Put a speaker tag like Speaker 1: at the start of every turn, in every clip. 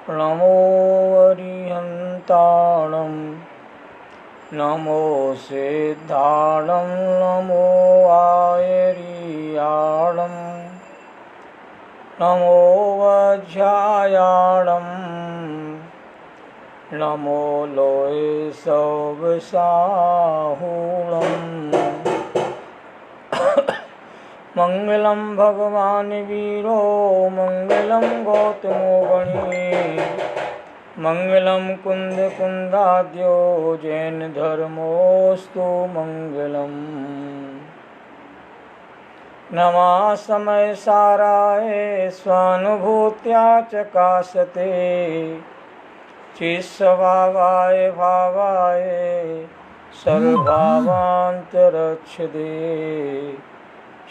Speaker 1: नमो अरिहन्ताणं नमो सिद्धाणं नमो आयर्याणं नमो वज्रायाणं नमो लोये सौवसाहूणम् मंगलम भगवान वीरो मंगलम गौतमो गणी मंगलम कुंद कुंदाद्यो जैन धर्मोस्तु मंगलम नमः समय साराय स्वानुभूत्या चकाशते चिस्वभावाय भावाय सर्वभावान्तरच्छदे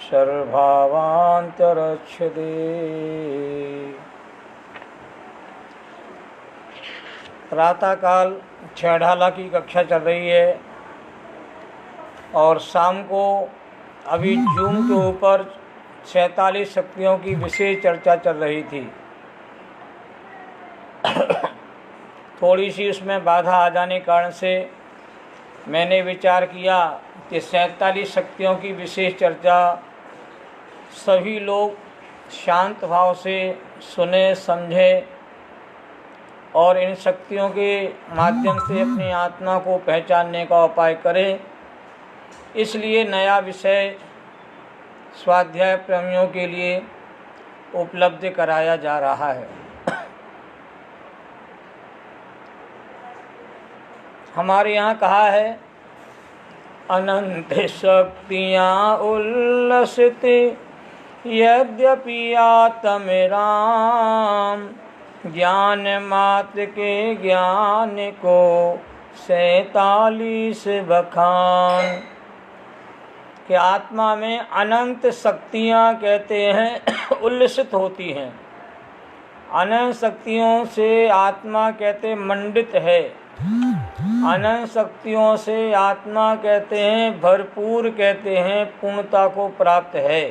Speaker 1: सर्वभावान्तरच्छदे। प्रातःकाल छेढ़ाला की कक्षा चल रही है और शाम को अभी जूम के ऊपर 47 शक्तियों की विशेष चर्चा चल रही थी। थोड़ी सी उसमें बाधा आ जाने के कारण से मैंने विचार किया कि 47 शक्तियों की विशेष चर्चा सभी लोग शांत भाव से सुने समझे और इन शक्तियों के माध्यम से अपनी आत्मा को पहचानने का उपाय करें। इसलिए नया विषय स्वाध्याय प्रेमियों के लिए उपलब्ध कराया जा रहा है। हमारे यहाँ कहा है अनंत शक्तियाँ उल्लसित यद्यपि आत्मराम ज्ञान मात्र के ज्ञान को 47 बखान कि आत्मा में अनंत शक्तियाँ कहते हैं उल्लसित होती हैं। अनंत शक्तियों से आत्मा कहते मंडित है। अनंत शक्तियों से आत्मा कहते हैं भरपूर कहते हैं पूर्णता को प्राप्त है।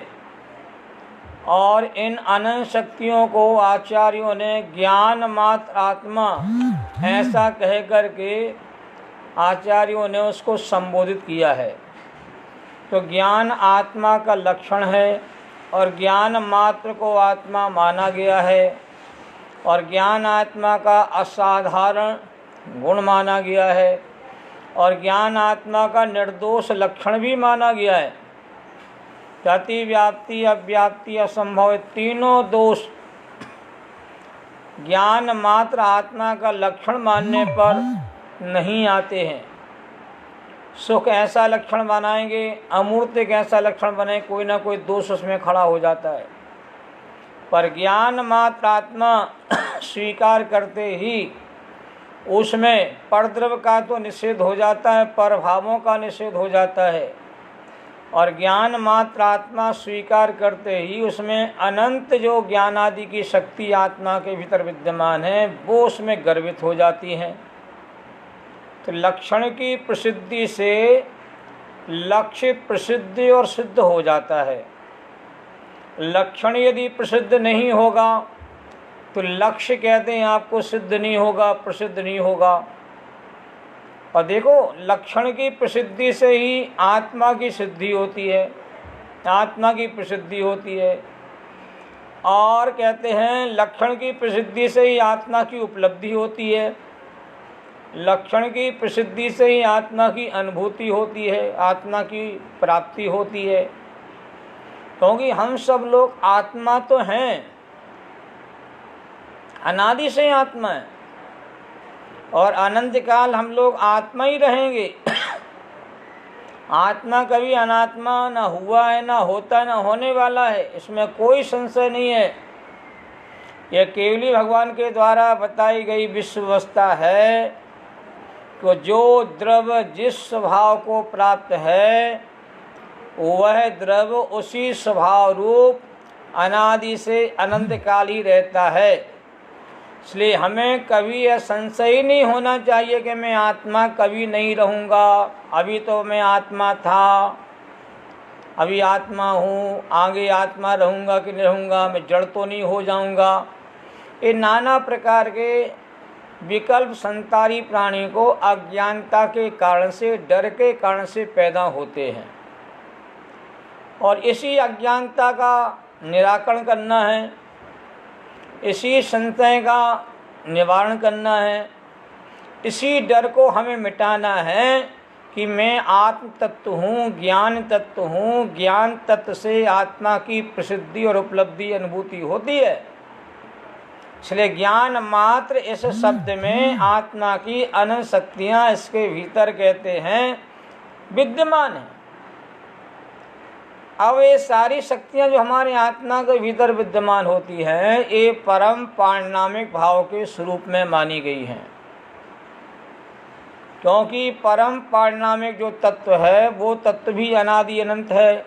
Speaker 1: और इन अनंत शक्तियों को आचार्यों ने ज्ञान मात्र आत्मा ऐसा कह कर के आचार्यों ने उसको संबोधित किया है। तो ज्ञान आत्मा का लक्षण है और ज्ञान मात्र को आत्मा माना गया है और ज्ञान आत्मा का असाधारण गुण माना गया है और ज्ञान आत्मा का निर्दोष लक्षण भी माना गया है। गति व्याप्ति अव्याप्ति असंभव तीनों दोष ज्ञान मात्र आत्मा का लक्षण मानने पर नहीं आते हैं। सुख ऐसा लक्षण बनाएंगे, अमूर्त एक ऐसा लक्षण बने, कोई ना कोई दोष उसमें खड़ा हो जाता है। पर ज्ञान मात्र आत्मा स्वीकार करते ही उसमें परद्रव्य का तो निषेध हो जाता है, परभावों का निषेध हो जाता है। और ज्ञान मात्र आत्मा स्वीकार करते ही उसमें अनंत जो ज्ञान आदि की शक्ति आत्मा के भीतर विद्यमान है वो उसमें गर्वित हो जाती हैं। तो लक्षण की प्रसिद्धि से लक्ष्य प्रसिद्ध और सिद्ध हो जाता है। लक्षण यदि प्रसिद्ध नहीं होगा तो लक्ष्य कहते हैं आपको सिद्ध नहीं होगा, प्रसिद्ध नहीं होगा। और देखो लक्षण की प्रसिद्धि से ही आत्मा की सिद्धि होती है, आत्मा की प्रसिद्धि होती है। और कहते हैं लक्षण की प्रसिद्धि से ही आत्मा की उपलब्धि होती है, लक्षण की प्रसिद्धि से ही आत्मा की अनुभूति होती है, आत्मा की प्राप्ति होती है। क्योंकि हम सब लोग आत्मा तो हैं, अनादि से आत्मा है और अनंत काल हम लोग आत्मा ही रहेंगे। आत्मा कभी अनात्मा न हुआ है, न होता, न होने वाला है, इसमें कोई संशय नहीं है। यह केवली भगवान के द्वारा बताई गई विश्व अवस्था है कि जो द्रव्य जिस स्वभाव को प्राप्त है वह द्रव्य उसी स्वभाव रूप अनादि से अनंत काल ही रहता है। इसलिए हमें कभी यह संशय नहीं होना चाहिए कि मैं आत्मा कभी नहीं रहूँगा, अभी तो मैं आत्मा था, अभी आत्मा हूँ, आगे आत्मा रहूँगा कि नहीं रहूँगा, मैं जड़ तो नहीं हो जाऊँगा। ये नाना प्रकार के विकल्प संसारी प्राणी को अज्ञानता के कारण से, डर के कारण से पैदा होते हैं। और इसी अज्ञानता का निराकरण करना है, इसी संशय का निवारण करना है, इसी डर को हमें मिटाना है कि मैं आत्म तत्व हूँ, ज्ञान तत्व हूँ। ज्ञान तत्व से आत्मा की प्रसिद्धि और उपलब्धि अनुभूति होती है। इसलिए ज्ञान मात्र इस शब्द में आत्मा की अनंत शक्तियाँ इसके भीतर कहते हैं विद्यमान है। अब ये सारी शक्तियाँ जो हमारे आत्मा के भीतर विद्यमान होती हैं, ये परम पारिणामिक भाव के स्वरूप में मानी गई हैं। क्योंकि परम पारिणामिक जो तत्व है वो तत्व भी अनादि अनंत है,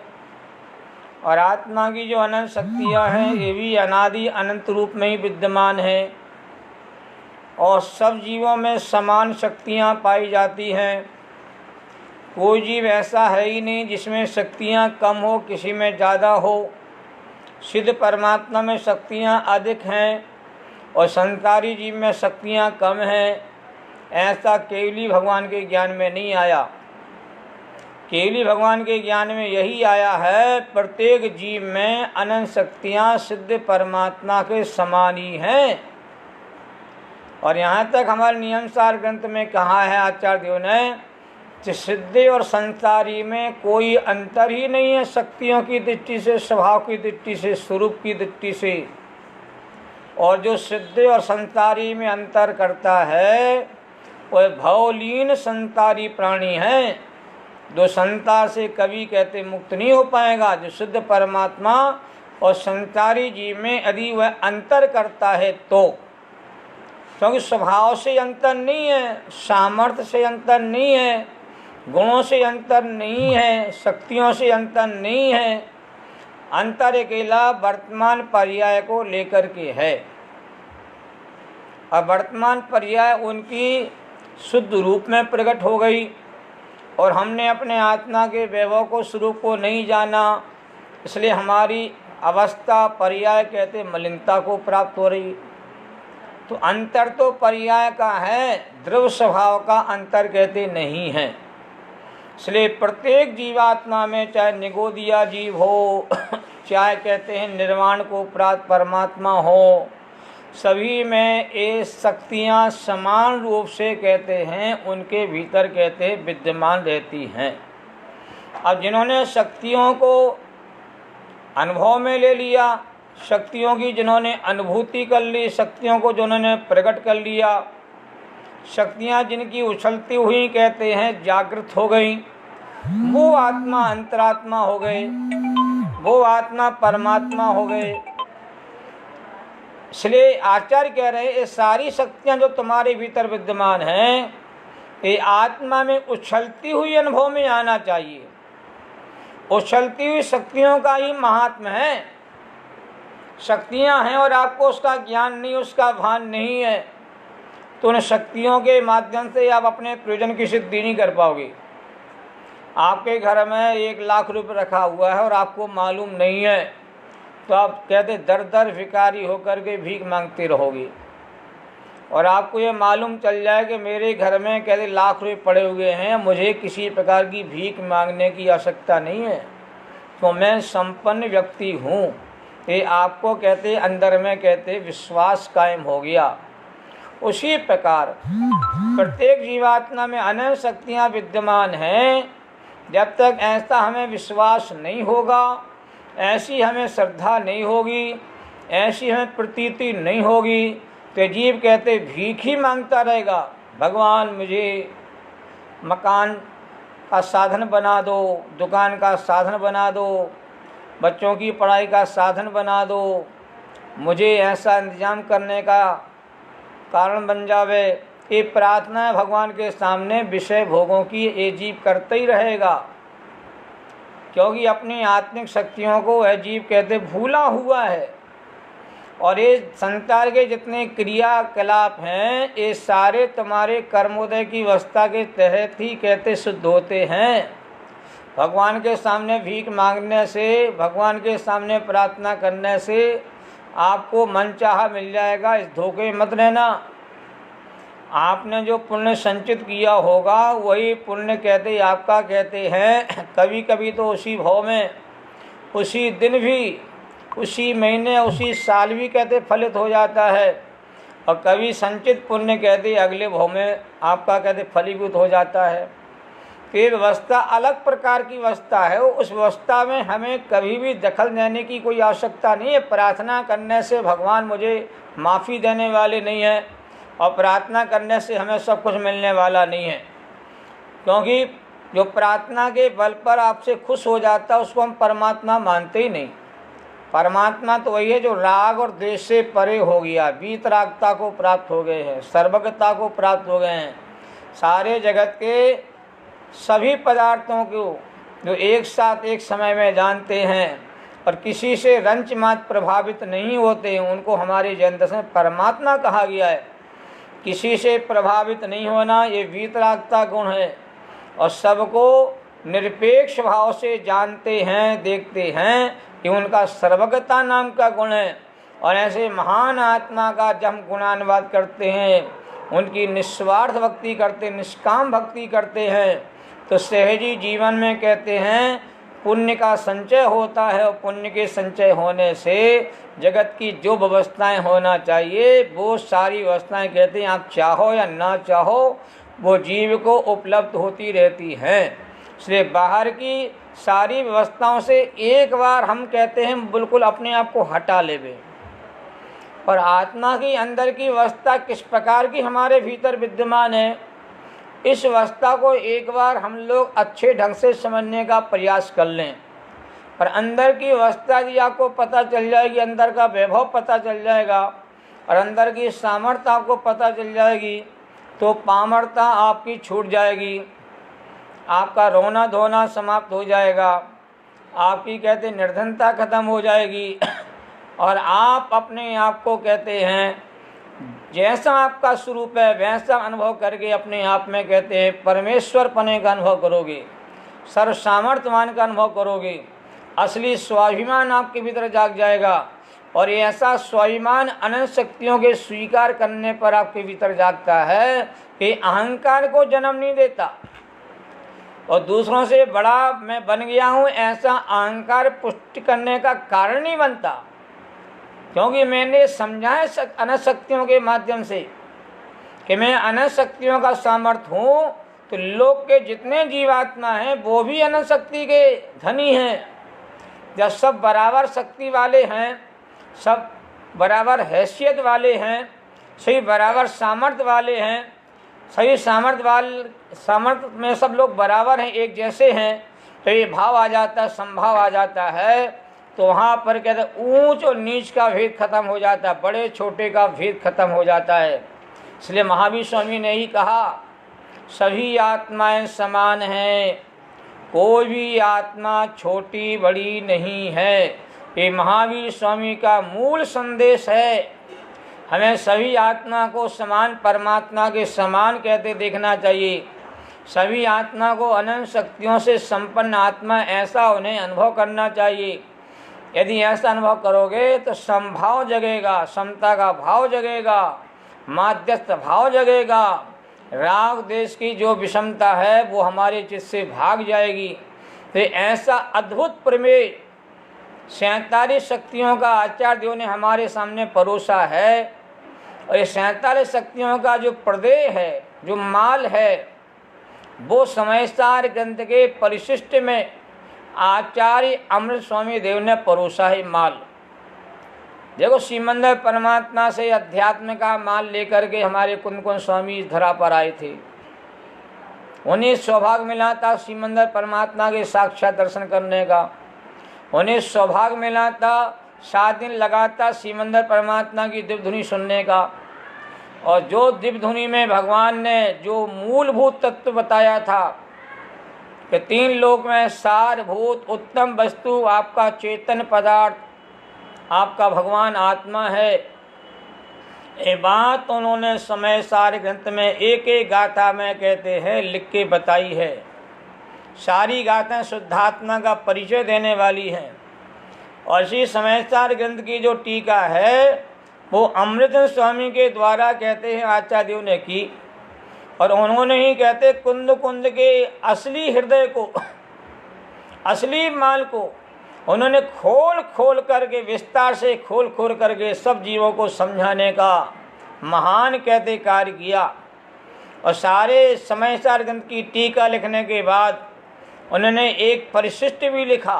Speaker 1: और आत्मा की जो अनंत शक्तियाँ हैं ये भी अनादि अनंत रूप में ही विद्यमान है। और सब जीवों में समान शक्तियाँ पाई जाती हैं। कोई जीव ऐसा है ही नहीं जिसमें शक्तियाँ कम हो, किसी में ज़्यादा हो। सिद्ध परमात्मा में शक्तियाँ अधिक हैं और संसारी जीव में शक्तियाँ कम हैं, ऐसा केवली भगवान के ज्ञान में नहीं आया। केवली भगवान के ज्ञान में यही आया है प्रत्येक जीव में अनंत शक्तियाँ सिद्ध परमात्मा के समान ही हैं। और यहाँ तक हमारे नियमसार ग्रंथ में कहा है आचार्य देव ने कि सिद्ध और संसारी में कोई अंतर ही नहीं है, शक्तियों की दृष्टि से, स्वभाव की दृष्टि से, स्वरूप की दृष्टि से। और जो सिद्ध और संसारी में अंतर करता है वह भवलीन संसारी प्राणी है, जो संसार से कभी कहते मुक्त नहीं हो पाएगा। जो सिद्ध परमात्मा और संसारी जीव में यदि वह अंतर करता है तो, क्योंकि स्वभाव से अंतर नहीं है, सामर्थ्य से अंतर नहीं है, गुणों से अंतर नहीं है, शक्तियों से अंतर नहीं है, अंतर अकेला वर्तमान पर्याय को लेकर के है। और वर्तमान पर्याय उनकी शुद्ध रूप में प्रकट हो गई, और हमने अपने आत्मा के वैभव को, स्वरूप को नहीं जाना, इसलिए हमारी अवस्था पर्याय कहते मलिनता को प्राप्त हो रही। तो अंतर तो पर्याय का है, द्रव्य स्वभाव का अंतर कहते नहीं है। इसलिए प्रत्येक जीवात्मा में, चाहे निगोदिया जीव हो चाहे कहते हैं निर्वाण को प्राप्त परमात्मा हो, सभी में ये शक्तियाँ समान रूप से कहते हैं उनके भीतर कहते हैं विद्यमान रहती हैं। अब जिन्होंने शक्तियों को अनुभव में ले लिया, शक्तियों की जिन्होंने अनुभूति कर ली, शक्तियों को जिन्होंने प्रकट कर लिया, शक्तियाँ जिनकी उछलती हुई कहते हैं जागृत हो गई, वो आत्मा अंतरात्मा हो गए, वो आत्मा परमात्मा हो गए। इसलिए आचार्य कह रहे हैं ये सारी शक्तियाँ जो तुम्हारे भीतर विद्यमान हैं, ये आत्मा में उछलती हुई अनुभव में आना चाहिए। उछलती हुई शक्तियों का ही महात्म्य है। शक्तियाँ हैं और आपको उसका ज्ञान नहीं, उसका भान नहीं है, तो उन शक्तियों के माध्यम से आप अपने प्रयोजन की सिद्धि नहीं कर पाओगे। आपके घर में 1 लाख रुपये रखा हुआ है और आपको मालूम नहीं है, तो आप कहते दर दर भिखारी होकर के भीख मांगते रहोगे। और आपको ये मालूम चल जाए कि मेरे घर में कहते लाख रुपये पड़े हुए हैं, मुझे किसी प्रकार की भीख मांगने की आवश्यकता नहीं है, तो मैं संपन्न व्यक्ति हूँ, ये आपको कहते अंदर में कहते विश्वास कायम हो गया। उसी प्रकार प्रत्येक जीवात्मा में अनंत शक्तियाँ विद्यमान हैं। जब तक ऐसा हमें विश्वास नहीं होगा, ऐसी हमें श्रद्धा नहीं होगी, ऐसी हमें प्रतीति नहीं होगी, तो जीव कहते भीख ही मांगता रहेगा। भगवान मुझे मकान का साधन बना दो, दुकान का साधन बना दो, बच्चों की पढ़ाई का साधन बना दो, मुझे ऐसा इंतजाम करने का कारण बन जावे। ये प्रार्थना भगवान के सामने विषय भोगों की ये जीव करते ही रहेगा, क्योंकि अपनी आत्मिक शक्तियों को वह जीव कहते भूला हुआ है। और ये संसार के जितने क्रियाकलाप हैं, ये सारे तुम्हारे कर्मोदय की अवस्था के तहत ही कहते सिद्ध होते हैं। भगवान के सामने भीख मांगने से, भगवान के सामने प्रार्थना करने से आपको मनचाहा मिल जाएगा, इस धोखे मत रहना। आपने जो पुण्य संचित किया होगा वही पुण्य कहते आपका कहते हैं कभी कभी तो उसी भाव में, उसी दिन भी, उसी महीने, उसी साल भी कहते फलित हो जाता है। और कभी संचित पुण्य कहते अगले भाव में आपका कहते फलीभूत हो जाता है। तो ये व्यवस्था अलग प्रकार की व्यवस्था है। उस व्यवस्था में हमें कभी भी दखल देने की कोई आवश्यकता नहीं है। प्रार्थना करने से भगवान मुझे माफ़ी देने वाले नहीं हैं और प्रार्थना करने से हमें सब कुछ मिलने वाला नहीं है। क्योंकि जो प्रार्थना के बल पर आपसे खुश हो जाता है उसको हम परमात्मा मानते ही नहीं। परमात्मा तो वही है जो राग और द्वेष से परे हो गया, वीतरागता को प्राप्त हो गए हैं, सर्वज्ञता को प्राप्त हो गए हैं। सारे जगत के सभी पदार्थों को जो एक साथ एक समय में जानते हैं और किसी से रंच मात्र प्रभावित नहीं होते हैं, उनको हमारे जैन दर्शन में परमात्मा कहा गया है। किसी से प्रभावित नहीं होना ये वीतरागता गुण है। और सबको निरपेक्ष भाव से जानते हैं, देखते हैं, ये उनका सर्वज्ञता नाम का गुण है। और ऐसे महान आत्मा का जब हम गुणानुवाद करते हैं, उनकी निस्वार्थ भक्ति करते, निष्काम भक्ति करते हैं, तो सहजी जीवन में कहते हैं पुण्य का संचय होता है। और पुण्य के संचय होने से जगत की जो व्यवस्थाएं होना चाहिए वो सारी व्यवस्थाएं कहते हैं आप चाहो या ना चाहो वो जीव को उपलब्ध होती रहती हैं। इसलिए बाहर की सारी व्यवस्थाओं से एक बार हम कहते हैं बिल्कुल अपने आप को हटा लेवे। और आत्मा की अंदर की व्यवस्था किस प्रकार की हमारे भीतर विद्यमान है, इस व्यवस्था को एक बार हम लोग अच्छे ढंग से समझने का प्रयास कर लें। और अंदर की व्यवस्था यदि आपको पता चल जाएगी, अंदर का वैभव पता चल जाएगा और अंदर की सामर्थ्य आपको पता चल जाएगी, तो पामरता आपकी छूट जाएगी, आपका रोना धोना समाप्त हो जाएगा, आपकी कहते निर्धनता खत्म हो जाएगी। और आप अपने आप को कहते हैं जैसा आपका स्वरूप है वैसा अनुभव करके अपने आप में कहते हैं परमेश्वर पने का अनुभव करोगे, सर्व सामर्थ्यवान का अनुभव करोगे, असली स्वाभिमान आपके भीतर जाग जाएगा। और ये ऐसा स्वाभिमान अनंत शक्तियों के स्वीकार करने पर आपके भीतर जागता है कि अहंकार को जन्म नहीं देता और दूसरों से बड़ा मैं बन गया हूँ ऐसा अहंकार पुष्टि करने का कारण नहीं बनता। क्योंकि मैंने समझा है अनंत शक्तियों के माध्यम से कि मैं अनंत शक्तियों का सामर्थ्य हूँ, तो लोक के जितने जीवात्मा हैं वो भी अनंत शक्ति के धनी हैं। जब सब बराबर शक्ति वाले हैं, सब बराबर हैसियत वाले हैं, सही बराबर सामर्थ्य वाले हैं, सही सामर्थ्य में सब लोग बराबर हैं, एक जैसे हैं, तो ये भाव आ जाता है, संभाव आ जाता है। तो वहाँ पर कहते ऊंच और नीच का भेद खत्म हो जाता है, बड़े छोटे का भेद खत्म हो जाता है। इसलिए महावीर स्वामी ने ही कहा सभी आत्माएं समान हैं, कोई भी आत्मा छोटी बड़ी नहीं है। ये महावीर स्वामी का मूल संदेश है। हमें सभी आत्मा को समान परमात्मा के समान कहते देखना चाहिए। सभी आत्मा को अनंत शक्तियों से संपन्न आत्मा ऐसा उन्हें अनुभव करना चाहिए। यदि ऐसा अनुभव करोगे तो समभाव जगेगा, समता का भाव जगेगा, माध्यस्थ भाव जगेगा, राग देश की जो विषमता है वो हमारे चित्त से भाग जाएगी। तो ऐसा अद्भुत प्रमेय 47 शक्तियों का आचार्य देव ने हमारे सामने परोसा है। और ये 47 शक्तियों का जो प्रदेय है, जो माल है, वो समयसार ग्रंथ के परिशिष्ट में आचार्य अमृत स्वामी देव ने परोसा है माल। देखो श्रीमंदर परमात्मा से अध्यात्म का माल लेकर के हमारे कुंद कुंद स्वामी इस धरा पर आए थे। उन्हें सौभाग्य मिला था श्रीमंदर परमात्मा के साक्षात दर्शन करने का। उन्हें सौभाग्य मिला था 7 दिन लगातार श्रीमंदर परमात्मा की दिव्य धुनी सुनने का। और जो दिव्य धुनी में भगवान ने जो मूलभूत तत्व बताया था कि 3 लोक में सारभूत उत्तम वस्तु आपका चेतन पदार्थ, आपका भगवान आत्मा है, ये बात उन्होंने समय सारे ग्रंथ में एक एक गाथा में कहते हैं लिख के बताई है। सारी गाथाएं शुद्धात्मा का परिचय देने वाली हैं। और श्री समयसार ग्रंथ की जो टीका है वो अमृतचंद स्वामी के द्वारा कहते हैं आचार्य देव ने की, और उन्होंने ही कहते कुंद कुंद के असली हृदय को, असली माल को उन्होंने खोल खोल करके, विस्तार से खोल खोल करके सब जीवों को समझाने का महान कहते कार्य किया। और सारे समयसार ग्रंथ की टीका लिखने के बाद उन्होंने एक परिशिष्ट भी लिखा,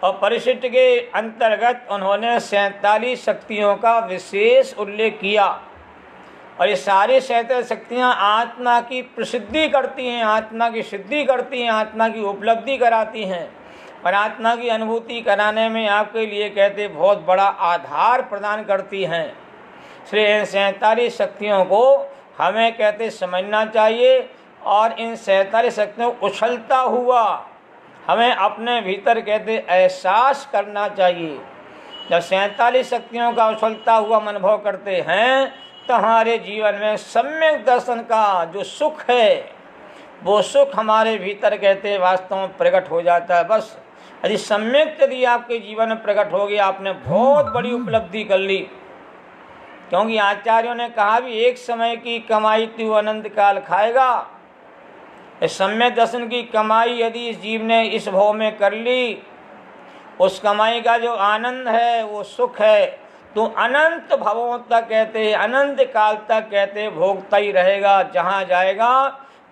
Speaker 1: और परिशिष्ट के अंतर्गत उन्होंने 47 शक्तियों का विशेष उल्लेख किया। और ये सारी 47 शक्तियाँ आत्मा की प्रसिद्धि करती हैं, आत्मा की सिद्धि करती हैं, आत्मा की उपलब्धि कराती हैं, और आत्मा की अनुभूति कराने में आपके लिए कहते बहुत बड़ा आधार प्रदान करती हैं। इसलिए इन 47 शक्तियों को हमें कहते समझना चाहिए, और इन 47 शक्तियों को उछलता हुआ हमें अपने भीतर कहते एहसास करना चाहिए। जब 47 शक्तियों का उछलता हुआ हम अनुभव करते हैं तो हमारे जीवन में सम्यक दर्शन का जो सुख है वो सुख हमारे भीतर कहते वास्तव में प्रकट हो जाता है। बस यदि सम्यक यदि आपके जीवन में प्रकट हो गया, आपने बहुत बड़ी उपलब्धि कर ली। क्योंकि आचार्यों ने कहा भी एक समय की कमाई तू अनंत काल खाएगा। इस सम्यक दर्शन की कमाई यदि इस जीव ने इस भव में कर ली, उस कमाई का जो आनंद है वो सुख है, तो अनंत भवों तक कहते, अनंत काल तक कहते भोगता ही रहेगा। जहाँ जाएगा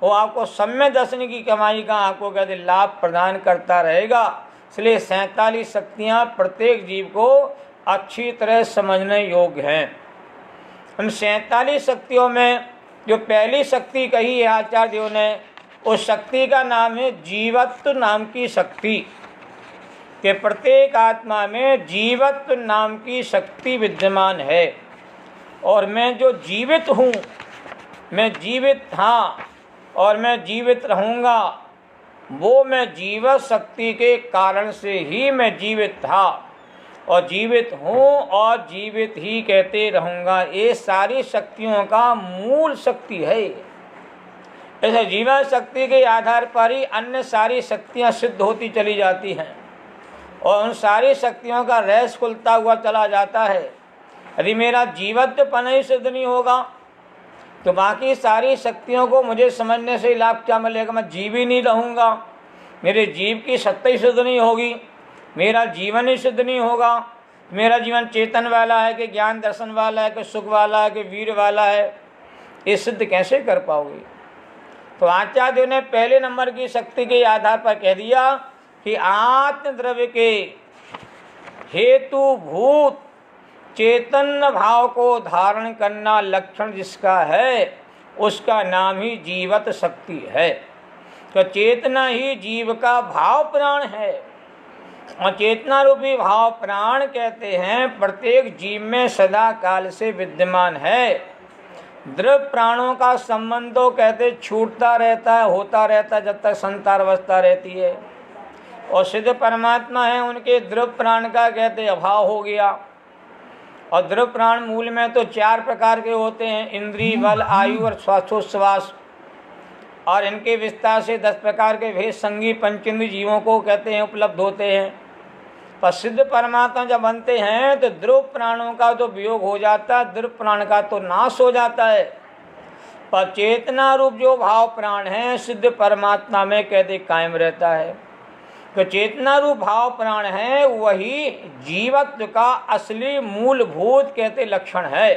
Speaker 1: वो आपको सम्यक दर्शन की कमाई का आपको कहते लाभ प्रदान करता रहेगा। इसलिए 47 शक्तियाँ प्रत्येक जीव को अच्छी तरह समझने योग्य हैं। उन 47 शक्तियों में जो पहली शक्ति कही है आचार्य देव ने, उस शक्ति का नाम है जीवत्व नाम की शक्ति। कि प्रत्येक आत्मा में जीवत्व नाम की शक्ति विद्यमान है, और मैं जो जीवित हूँ, मैं जीवित था और मैं जीवित रहूँगा, वो मैं जीवत शक्ति के कारण से ही मैं जीवित था और जीवित हूँ और जीवित ही कहते रहूँगा। ये सारी शक्तियों का मूल शक्ति है। ऐसे जीवन शक्ति के आधार पर ही अन्य सारी शक्तियाँ सिद्ध होती चली जाती हैं, और उन सारी शक्तियों का रहस्य खुलता हुआ चला जाता है। यदि मेरा जीवत्वपन ही सिद्ध नहीं होगा तो बाकी सारी शक्तियों को मुझे समझने से लाभ क्या मिलेगा? मैं जीव ही नहीं रहूँगा, मेरे जीव की सत्ता ही सिद्ध नहीं होगी, मेरा जीवन ही सिद्ध नहीं होगा। मेरा जीवन चेतन वाला है कि ज्ञान दर्शन वाला है कि सुख वाला है कि वीर वाला है, ये सिद्ध कैसे कर पाओगे? तो आचार्य ने पहले नंबर की शक्ति के आधार पर कह दिया कि आत्म द्रव्य के हेतुभूत चेतन भाव को धारण करना लक्षण जिसका है उसका नाम ही जीवत शक्ति है। तो चेतना ही जीव का भाव प्राण है, और चेतना रूपी भाव प्राण कहते हैं प्रत्येक जीव में सदा काल से विद्यमान है। द्रव्य प्राणों का संबंध तो कहते छूटता रहता है, होता रहता है जब तक संसार अवस्था रहती है, और सिद्ध परमात्मा है उनके द्रव्य प्राण का कहते अभाव हो गया। और द्रव्य प्राण मूल में तो 4 प्रकार के होते हैं, इंद्रिय, बल, आयु और श्वासोच्छ्वास, और इनके विस्तार से 10 प्रकार के भेद संगी पंचेंद्रिय जीवों को कहते हैं उपलब्ध होते हैं। पर सिद्ध परमात्मा जब बनते हैं तो द्रव्य प्राणों का तो वियोग हो जाता है, द्रव्य प्राण का तो नाश हो जाता है, पर चेतना रूप जो भाव प्राण है सिद्ध परमात्मा में कहते कायम रहता है। तो चेतना रूप भाव प्राण है वही जीवत्व का असली मूलभूत कहते लक्षण है।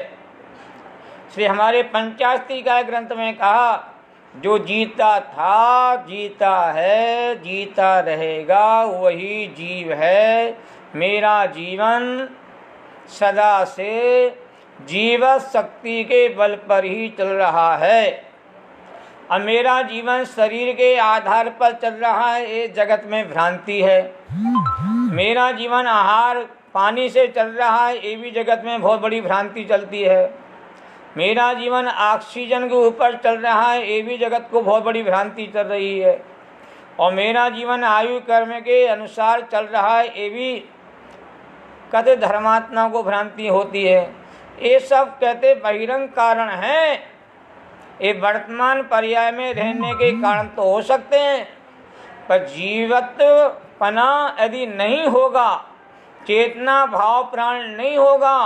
Speaker 1: श्री हमारे पंचाशती का ग्रंथ में कहा, जो जीता था, जीता है, जीता रहेगा, वही जीव है। मेरा जीवन सदा से जीवत शक्ति के बल पर ही चल रहा है। अब मेरा जीवन शरीर के आधार पर चल रहा है, ये जगत में भ्रांति है। मेरा जीवन आहार पानी से चल रहा है, ये भी जगत में बहुत बड़ी भ्रांति चलती है। मेरा जीवन ऑक्सीजन के ऊपर चल रहा है, ये भी जगत को बहुत बड़ी भ्रांति चल रही है। और मेरा जीवन आयु कर्म के अनुसार चल रहा है, ये भी कहते धर्मात्मा को भ्रांति होती है। ये सब कहते बहिरंग कारण हैं, ये वर्तमान पर्याय में रहने के कारण तो हो सकते हैं, पर जीवत्वपना यदि नहीं होगा चेतना भाव प्राण नहीं होगा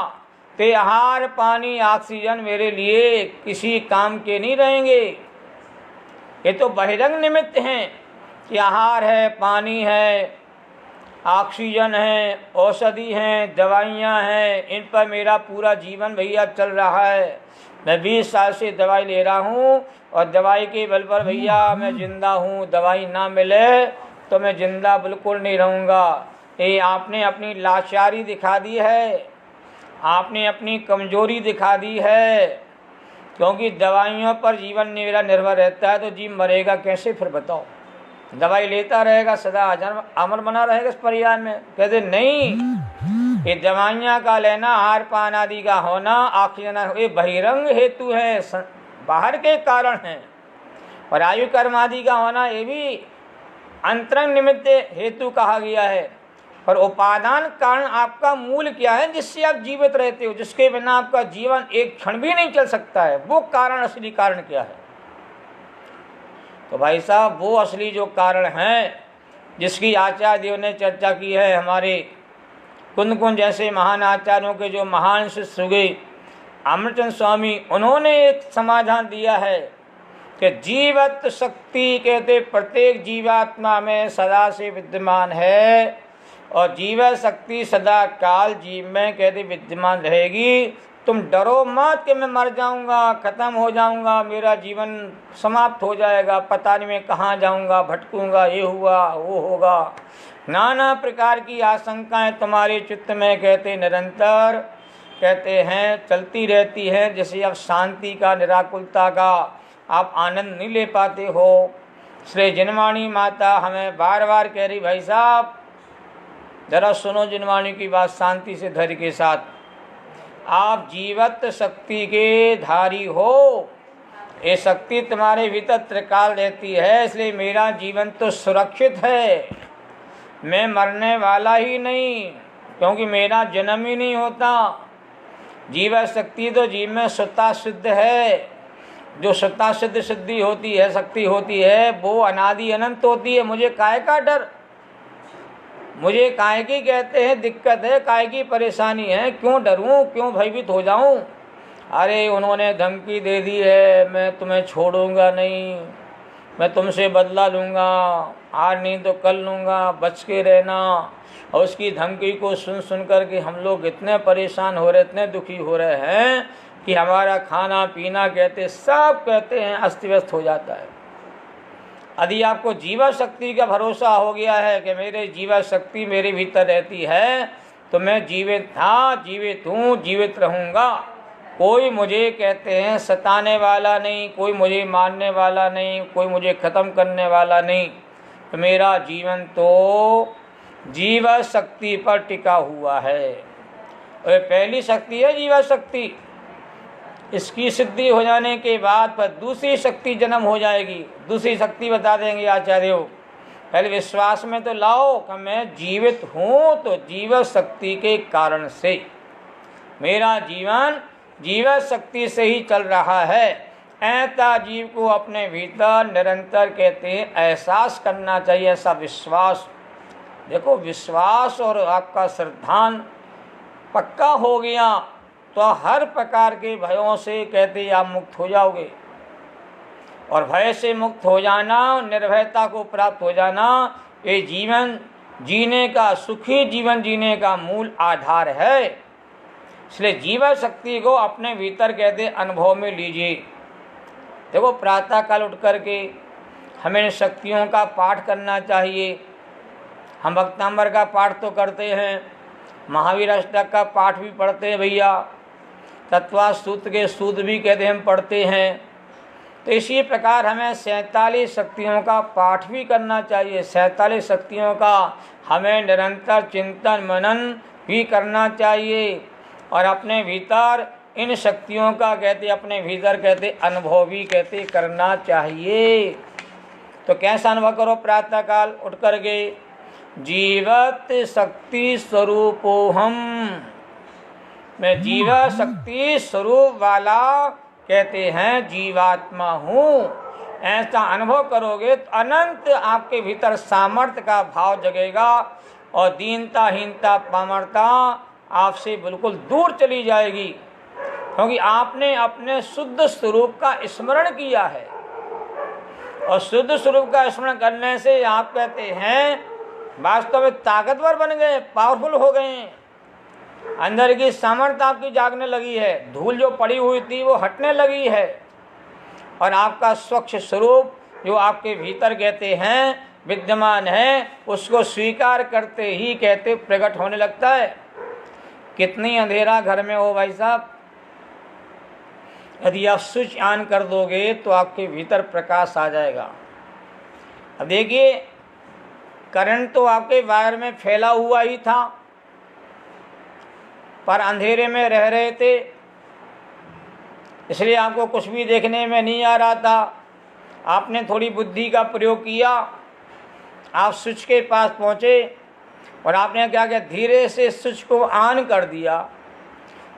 Speaker 1: तो आहार पानी ऑक्सीजन मेरे लिए किसी काम के नहीं रहेंगे। ये तो बहिरंग निमित्त हैं कि आहार है, पानी है, ऑक्सीजन है, औषधि हैं, दवाइयाँ हैं, इन पर मेरा पूरा जीवन भैया चल रहा है। मैं 20 साल से दवाई ले रहा हूँ और दवाई के बल पर भैया मैं जिंदा हूँ। दवाई ना मिले तो मैं जिंदा बिल्कुल नहीं रहूँगा। ये आपने अपनी लाचारी दिखा दी है, आपने अपनी कमजोरी दिखा दी है, क्योंकि दवाइयों पर जीवन मेरा निर्भर रहता है तो जीव मरेगा कैसे फिर बताओ। दवाई लेता रहेगा सदा अमर बना रहेगा इस पर्याय में। कहते नहीं, ये दवाइयाँ का लेना, आहार पान आदि का होना, ऑक्सीजन, ये बहिरंग हेतु है, बाहर के कारण हैं। और आयु कर्म आदि का होना ये भी अंतरंग निमित्त हेतु कहा गया है। पर उपादान कारण आपका मूल क्या है जिससे आप जीवित रहते हो, जिसके बिना आपका जीवन एक क्षण भी नहीं चल सकता है, वो कारण, असली कारण क्या है? तो भाई साहब वो असली जो कारण है जिसकी आचार्य देव ने चर्चा की है, हमारे कुंद कुंज जैसे महान आचार्यों के जो महान शिष्य हुए अमृतचंद स्वामी, उन्होंने एक समाधान दिया है कि जीवत शक्ति कहते प्रत्येक जीवात्मा में सदा से विद्यमान है और जीव शक्ति सदा काल जीव में कहते विद्यमान रहेगी। तुम डरो मत कि मैं मर जाऊंगा, खत्म हो जाऊंगा, मेरा जीवन समाप्त हो जाएगा, पता नहीं मैं कहाँ जाऊंगा, भटकूंगा, ये हुआ वो होगा। नाना प्रकार की आशंकाएं तुम्हारे चित्त में कहते निरंतर कहते हैं चलती रहती हैं, जैसे अब शांति का, निराकुलता का आप आनंद नहीं ले पाते हो। श्री जिनवाणी माता हमें बार बार कह रही, भाई साहब जरा सुनो जिनवाणी की बात शांति से, धैर्य के साथ। आप जीवत शक्ति के धारी हो, ये शक्ति तुम्हारे भीतर त्रिकाल रहती है, इसलिए मेरा जीवन तो सुरक्षित है। मैं मरने वाला ही नहीं, क्योंकि मेरा जन्म ही नहीं होता। जीव शक्ति तो जीव में सत्ता सिद्ध है, जो सत्ता सिद्ध सिद्धि होती है, शक्ति होती है, वो अनादि अनंत होती है। मुझे काय का डर, मुझे काय की कहते हैं दिक्कत है, काय की परेशानी है, क्यों डरूं, क्यों भयभीत हो जाऊं? अरे उन्होंने धमकी दे दी है, मैं तुम्हें छोड़ूंगा नहीं, मैं तुमसे बदला लूँगा, आज नहीं तो कल लूँगा, बच के रहना। और उसकी धमकी को सुन सुन कर के हम लोग इतने परेशान हो रहे, इतने दुखी हो रहे हैं कि हमारा खाना पीना कहते सब कहते हैं अस्त व्यस्त हो जाता है। यदि आपको जीवा शक्ति का भरोसा हो गया है कि मेरे जीवा शक्ति मेरे भीतर रहती है तो मैं जीवित था, जीवित हूँ, जीवित रहूँगा। कोई मुझे कहते हैं सताने वाला नहीं, कोई मुझे मारने वाला नहीं, कोई मुझे ख़त्म करने वाला नहीं। तो मेरा जीवन तो जीवा शक्ति पर टिका हुआ है। और पहली शक्ति है जीवा शक्ति, इसकी सिद्धि हो जाने के बाद पर दूसरी शक्ति जन्म हो जाएगी। दूसरी शक्ति बता देंगे आचार्य। पहले विश्वास में तो लाओ कि मैं जीवित हूँ, तो जीव शक्ति के कारण से मेरा जीवन जीव शक्ति से ही चल रहा है। ऐसा जीव को अपने भीतर निरंतर कहते हैं एहसास करना चाहिए, ऐसा विश्वास। देखो विश्वास और आपका श्रद्धान पक्का हो गया तो हर प्रकार के भयों से कहते आप मुक्त हो जाओगे। और भय से मुक्त हो जाना, निर्भयता को प्राप्त हो जाना, ये जीवन जीने का, सुखी जीवन जीने का मूल आधार है। इसलिए जीवन शक्ति को अपने भीतर कहते अनुभव में लीजिए। देखो प्रातः काल उठ करके हमें इन शक्तियों का पाठ करना चाहिए। हम भक्तांबर का पाठ तो करते हैं, महावीर अष्टक का पाठ भी पढ़ते हैं भैया, तत्वा सूत्र के सूत्र भी कहते हम पढ़ते हैं। तो इसी प्रकार हमें 47 शक्तियों का पाठ भी करना चाहिए। 47 शक्तियों का हमें निरंतर चिंतन मनन भी करना चाहिए और अपने भीतर इन शक्तियों का कहते अपने भीतर कहते अनुभव भी कहते करना चाहिए। तो कैसा अनुभव करो? प्रातः काल उठ करके जीवत शक्ति स्वरूपोहम, मैं जीव शक्ति स्वरूप वाला कहते हैं जीवात्मा हूँ। ऐसा अनुभव करोगे तो अनंत आपके भीतर सामर्थ्य का भाव जगेगा। और दीनता, हीनता, पामरता आपसे बिल्कुल दूर चली जाएगी, क्योंकि आपने अपने शुद्ध स्वरूप का स्मरण किया है। और शुद्ध स्वरूप का स्मरण करने से आप कहते हैं वास्तव में ताकतवर बन गए, पावरफुल हो गए, अंदर की सामर्थ्य आपकी जागने लगी है, धूल जो पड़ी हुई थी वो हटने लगी है, और आपका स्वच्छ स्वरूप जो आपके भीतर कहते हैं विद्यमान है, उसको स्वीकार करते ही कहते प्रकट होने लगता है। कितनी अंधेरा घर में हो भाई साहब, यदि आप स्विच ऑन कर दोगे तो आपके भीतर प्रकाश आ जाएगा। अब देखिए, करंट तो आपके वायर में फैला हुआ ही था, पर अंधेरे में रह रहे थे, इसलिए आपको कुछ भी देखने में नहीं आ रहा था। आपने थोड़ी बुद्धि का प्रयोग किया, आप स्विच के पास पहुँचे और आपने क्या किया, धीरे से स्विच को ऑन कर दिया।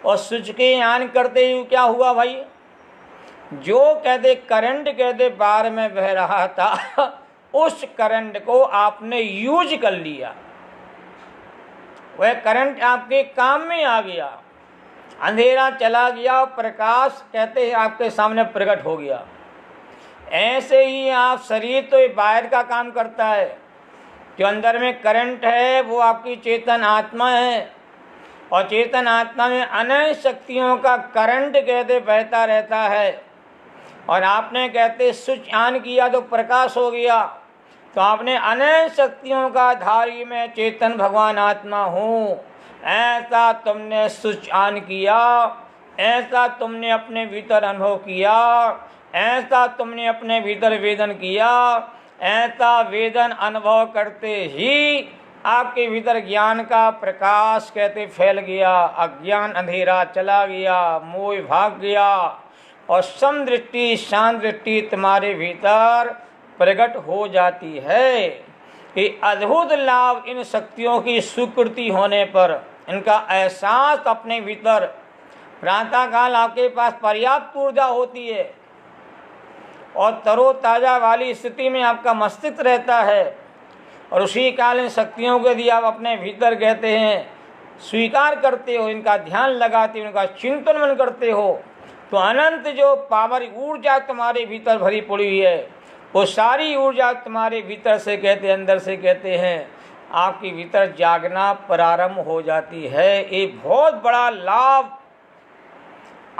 Speaker 1: और स्विच के ऑन करते ही क्या हुआ भाई, जो कहते करंट कहते बाहर में बह रहा था उस करंट को आपने यूज कर लिया, वह करंट आपके काम में आ गया, अंधेरा चला गया, प्रकाश कहते हैं आपके सामने प्रकट हो गया। ऐसे ही आप शरीर तो ये बाहर का काम करता है, जो अंदर में करंट है वो आपकी चेतन आत्मा है, और चेतन आत्मा में अनंत शक्तियों का करंट कहते बहता रहता है। और आपने कहते स्विच ऑन किया तो प्रकाश हो गया, तो आपने अनंत शक्तियों का धारी में चेतन भगवान आत्मा हूँ, ऐसा तुमने स्विच ऑन किया, ऐसा तुमने अपने भीतर अनुभव किया, ऐसा तुमने अपने भीतर वेदन किया। ऐसा वेदन अनुभव करते ही आपके भीतर ज्ञान का प्रकाश कहते फैल गया, अज्ञान अंधेरा चला गया, मोह भाग गया, और समदृष्टि शांत दृष्टि तुम्हारे भीतर प्रकट हो जाती है। ये अद्भुत लाभ इन शक्तियों की स्वीकृति होने पर, इनका एहसास अपने भीतर, प्रातःकाल आपके पास पर्याप्त ऊर्जा होती है और तरोताज़ा वाली स्थिति में आपका मस्तिष्क रहता है, और उसी काल इन शक्तियों को यदि आप अपने भीतर कहते हैं स्वीकार करते हो, इनका ध्यान लगाते हो, इनका चिंतन मन करते हो, तो अनंत जो पावर ऊर्जा तुम्हारे भीतर भरी पड़ी हुई है, वो सारी ऊर्जा तुम्हारे भीतर से कहते अंदर से कहते हैं आपके भीतर जागना प्रारंभ हो जाती है। ये बहुत बड़ा लाभ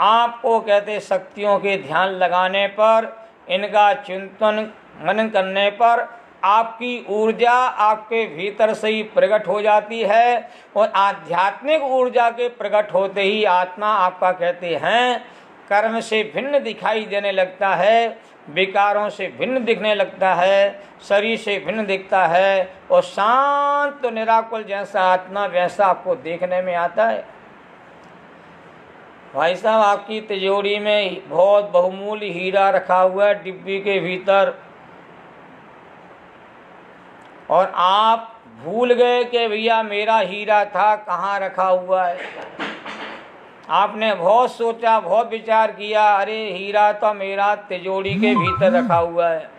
Speaker 1: आपको कहते शक्तियों के ध्यान लगाने पर, इनका चिंतन मनन करने पर आपकी ऊर्जा आपके भीतर से ही प्रकट हो जाती है, और आध्यात्मिक ऊर्जा के प्रकट होते ही आत्मा आपका कहते हैं कर्म से भिन्न दिखाई देने लगता है, विकारों से भिन्न दिखने लगता है, शरीर से भिन्न दिखता है, और शांत तो निराकुल जैसा आत्मा वैसा आपको देखने में आता है। भाई साहब, आपकी तिजोरी में बहुत बहुमूल्य हीरा रखा हुआ है डिब्बी के भीतर, और आप भूल गए कि भैया मेरा हीरा था, कहाँ रखा हुआ है। आपने बहुत सोचा, बहुत विचार किया, अरे हीरा तो मेरा तिजोरी के भीतर रखा हुआ है,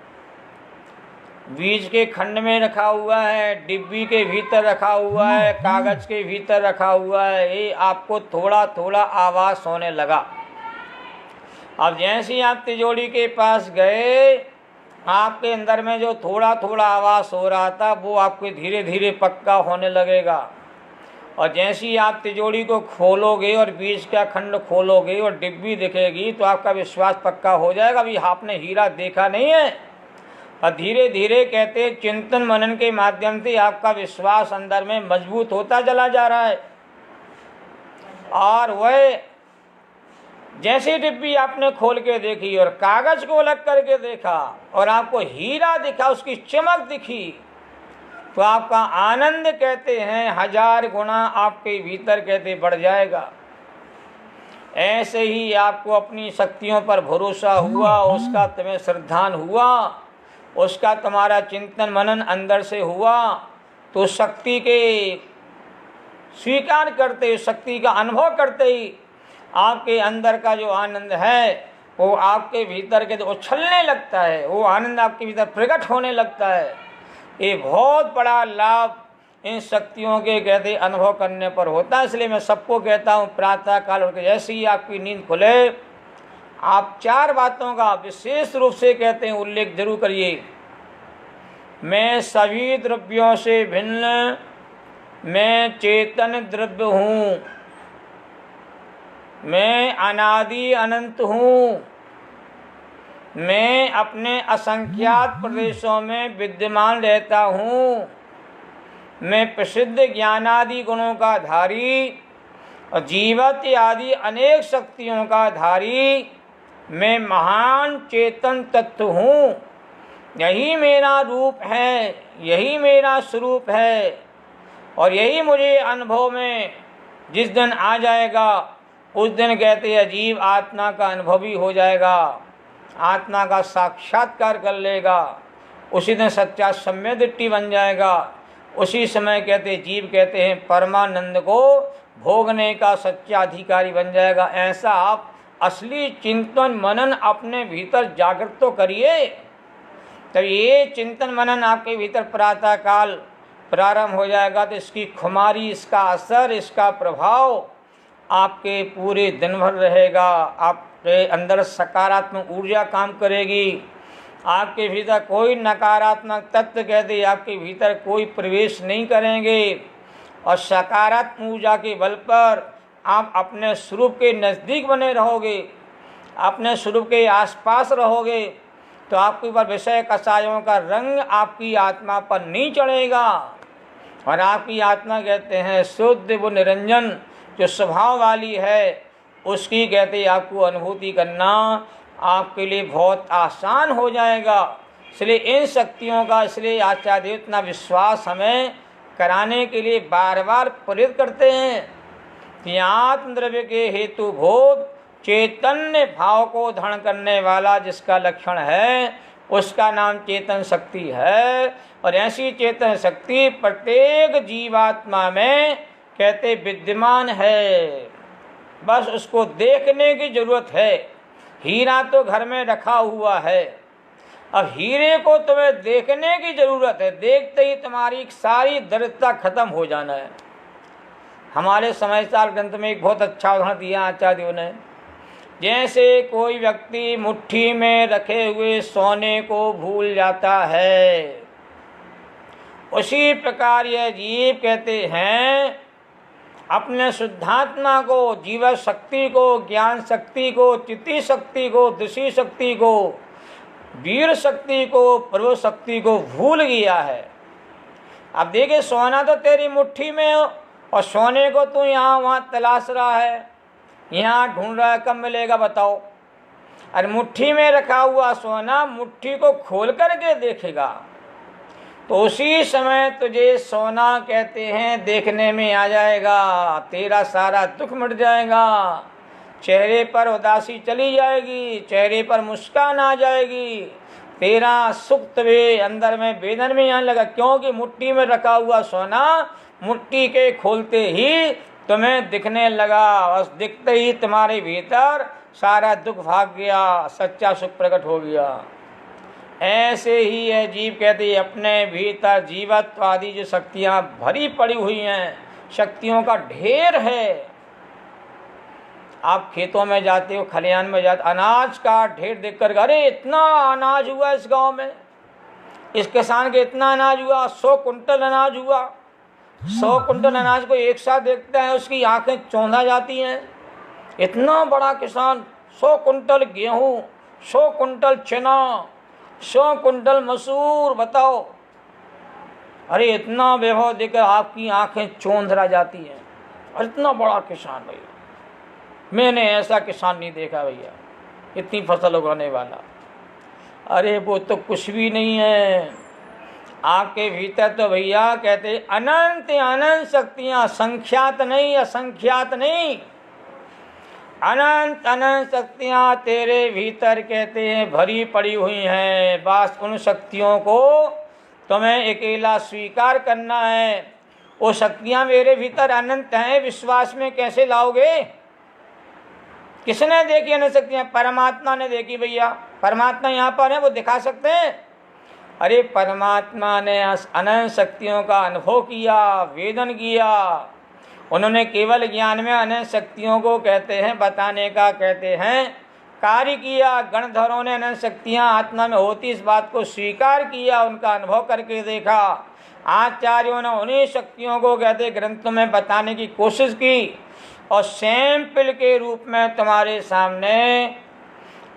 Speaker 1: बीज के खंड में रखा हुआ है, डिब्बी के भीतर रखा हुआ है, कागज के भीतर रखा हुआ है। ये आपको थोड़ा थोड़ा आवाज होने लगा। अब जैसे ही आप तिजोरी के पास गए, आपके अंदर में जो थोड़ा थोड़ा आवाज हो रहा था वो आपके धीरे धीरे पक्का होने लगेगा, और जैसे ही आप तिजोरी को खोलोगे और बीज का खंड खोलोगे और डिब्बी दिखेगी तो आपका विश्वास पक्का हो जाएगा, अभी आपने हीरा देखा नहीं है। और धीरे धीरे कहते चिंतन मनन के माध्यम से आपका विश्वास अंदर में मजबूत होता चला जा रहा है, और वह जैसे डिब्बी आपने खोल के देखी और कागज को अलग करके देखा और आपको हीरा दिखा, उसकी चमक दिखी, तो आपका आनंद कहते हैं 1000 गुना आपके भीतर कहते बढ़ जाएगा। ऐसे ही आपको अपनी शक्तियों पर भरोसा हुआ, उसका तुम्हें श्रद्धान हुआ, उसका तुम्हारा चिंतन मनन अंदर से हुआ, तो शक्ति के स्वीकार करते, शक्ति का अनुभव करते ही आपके अंदर का जो आनंद है वो आपके भीतर के उछलने लगता है, वो आनंद आपके भीतर प्रकट होने लगता है। ये बहुत बड़ा लाभ इन शक्तियों के कहते अनुभव करने पर होता है। इसलिए मैं सबको कहता हूँ प्रातः काल उठ के जैसे ही आपकी नींद खुले आप 4 बातों का विशेष रूप से कहते हैं उल्लेख जरूर करिए। मैं सभी द्रव्यों से भिन्न मैं चेतन द्रव्य हूँ, मैं अनादि अनंत हूँ, मैं अपने असंख्यात प्रदेशों में विद्यमान रहता हूँ, मैं प्रसिद्ध ज्ञानादि गुणों का धारी और जीवत आदि अनेक शक्तियों का धारी मैं महान चेतन तत्व हूँ। यही मेरा रूप है, यही मेरा स्वरूप है और यही मुझे अनुभव में जिस दिन आ जाएगा उस दिन कहते हैं जीव आत्मा का अनुभव ही हो जाएगा, आत्मा का साक्षात्कार कर लेगा, उसी दिन सच्चा सम्य दृष्टि बन जाएगा। उसी समय कहते जीव कहते हैं परमानंद को भोगने का सच्चा अधिकारी बन जाएगा। ऐसा आप असली चिंतन मनन अपने भीतर जागृत तो करिए, तब ये चिंतन मनन आपके भीतर प्रातः काल प्रारंभ हो जाएगा तो इसकी खुमारी, इसका असर, इसका प्रभाव आपके पूरे दिन भर रहेगा। आपके अंदर सकारात्मक ऊर्जा काम करेगी, आपके भीतर कोई नकारात्मक तत्व कहते आपके भीतर कोई प्रवेश नहीं करेंगे और सकारात्मक ऊर्जा के बल पर आप अपने स्वरूप के नज़दीक बने रहोगे, अपने स्वरूप के आसपास रहोगे तो आपके ऊपर विषय कषायों का रंग आपकी आत्मा पर नहीं चढ़ेगा और आपकी आत्मा कहते हैं शुद्ध वो निरंजन जो स्वभाव वाली है उसकी कहते आपको अनुभूति करना आपके लिए बहुत आसान हो जाएगा। इसलिए इन शक्तियों का इसलिए आचार्य देव इतना विश्वास हमें कराने के लिए बार बार प्रेरित करते हैं कि आत्मद्रव्य के हेतु भोग चैतन्य भाव को धारण करने वाला जिसका लक्षण है उसका नाम चेतन शक्ति है और ऐसी चेतन शक्ति प्रत्येक जीवात्मा में कहते विद्यमान है, बस उसको देखने की जरूरत है। हीरा तो घर में रखा हुआ है, अब हीरे को तुम्हें देखने की जरूरत है, देखते ही तुम्हारी सारी दरिद्रता खत्म हो जाना है। हमारे समाचार ग्रंथ में एक बहुत अच्छा उदाहरण दिया आचार्यों ने, जैसे कोई व्यक्ति मुट्ठी में रखे हुए सोने को भूल जाता है उसी प्रकार यह जीव कहते हैं अपने शुद्धात्मा को, जीव शक्ति को, ज्ञान शक्ति को, चित्ती शक्ति को, दृष्टि शक्ति को, वीर शक्ति को, प्रभु शक्ति को भूल गया है। अब देखिए सोना तो तेरी मुट्ठी में हो और सोने को तू यहाँ वहाँ तलाश रहा है, यहाँ ढूंढ रहा है, कब मिलेगा बताओ। अरे मुट्ठी में रखा हुआ सोना मुट्ठी को खोल करके देखेगा तो उसी समय तुझे सोना कहते हैं देखने में आ जाएगा, तेरा सारा दुख मिट जाएगा, चेहरे पर उदासी चली जाएगी, चेहरे पर मुस्कान आ जाएगी, तेरा सुख तुझे अंदर में वेदन में आने लगा, क्योंकि मुट्ठी में रखा हुआ सोना मुट्ठी के खोलते ही तुम्हें दिखने लगा, बस दिखते ही तुम्हारे भीतर सारा दुख भाग गया, सच्चा सुख प्रकट हो गया। ऐसे ही है जीव कहते अपने भीतर जीवत्व आदि जो शक्तियाँ भरी पड़ी हुई हैं, शक्तियों का ढेर है। आप खेतों में जाते हो, खलिहान में जाते, अनाज का ढेर देखकर अरे इतना अनाज हुआ इस गांव में, इस किसान के इतना अनाज हुआ, 100 कुंटल अनाज हुआ। 100 कुंटल अनाज को एक साथ देखता है उसकी आंखें चौंधा जाती हैं। इतना बड़ा किसान, 100 कुंटल गेहूँ, 100 कुंटल चना, 100 कुंटल मसूर, बताओ। अरे इतना वैभव देखकर आपकी आंखें चौंधरा जाती हैं। और इतना बड़ा किसान भैया, मैंने ऐसा किसान नहीं देखा भैया, इतनी फसल उगाने वाला। अरे वो तो कुछ भी नहीं है, आपके भीतर तो भैया कहते अनंत अनंत शक्तियाँ, संख्यात नहीं, असंख्यात नहीं, अनंत अनंत शक्तियाँ तेरे भीतर कहते हैं भरी पड़ी हुई हैं। बस उन शक्तियों को तुम्हें अकेला स्वीकार करना है। वो शक्तियाँ मेरे भीतर अनंत हैं, विश्वास में कैसे लाओगे? किसने देखी अनंत शक्तियाँ? परमात्मा ने देखी भैया। परमात्मा यहाँ पर है, वो दिखा सकते हैं। अरे परमात्मा ने अनंत शक्तियों का अनुभव किया, वेदन किया। उन्होंने केवल ज्ञान में अनंत शक्तियों को कहते हैं बताने का, कहते हैं कार्य किया। गणधरों ने अनंत शक्तियाँ आत्मा में होती इस बात को स्वीकार किया, उनका अनुभव करके देखा। आचार्यों ने उन्हीं शक्तियों को कहते ग्रंथों में बताने की कोशिश की और सैंपल के रूप में तुम्हारे सामने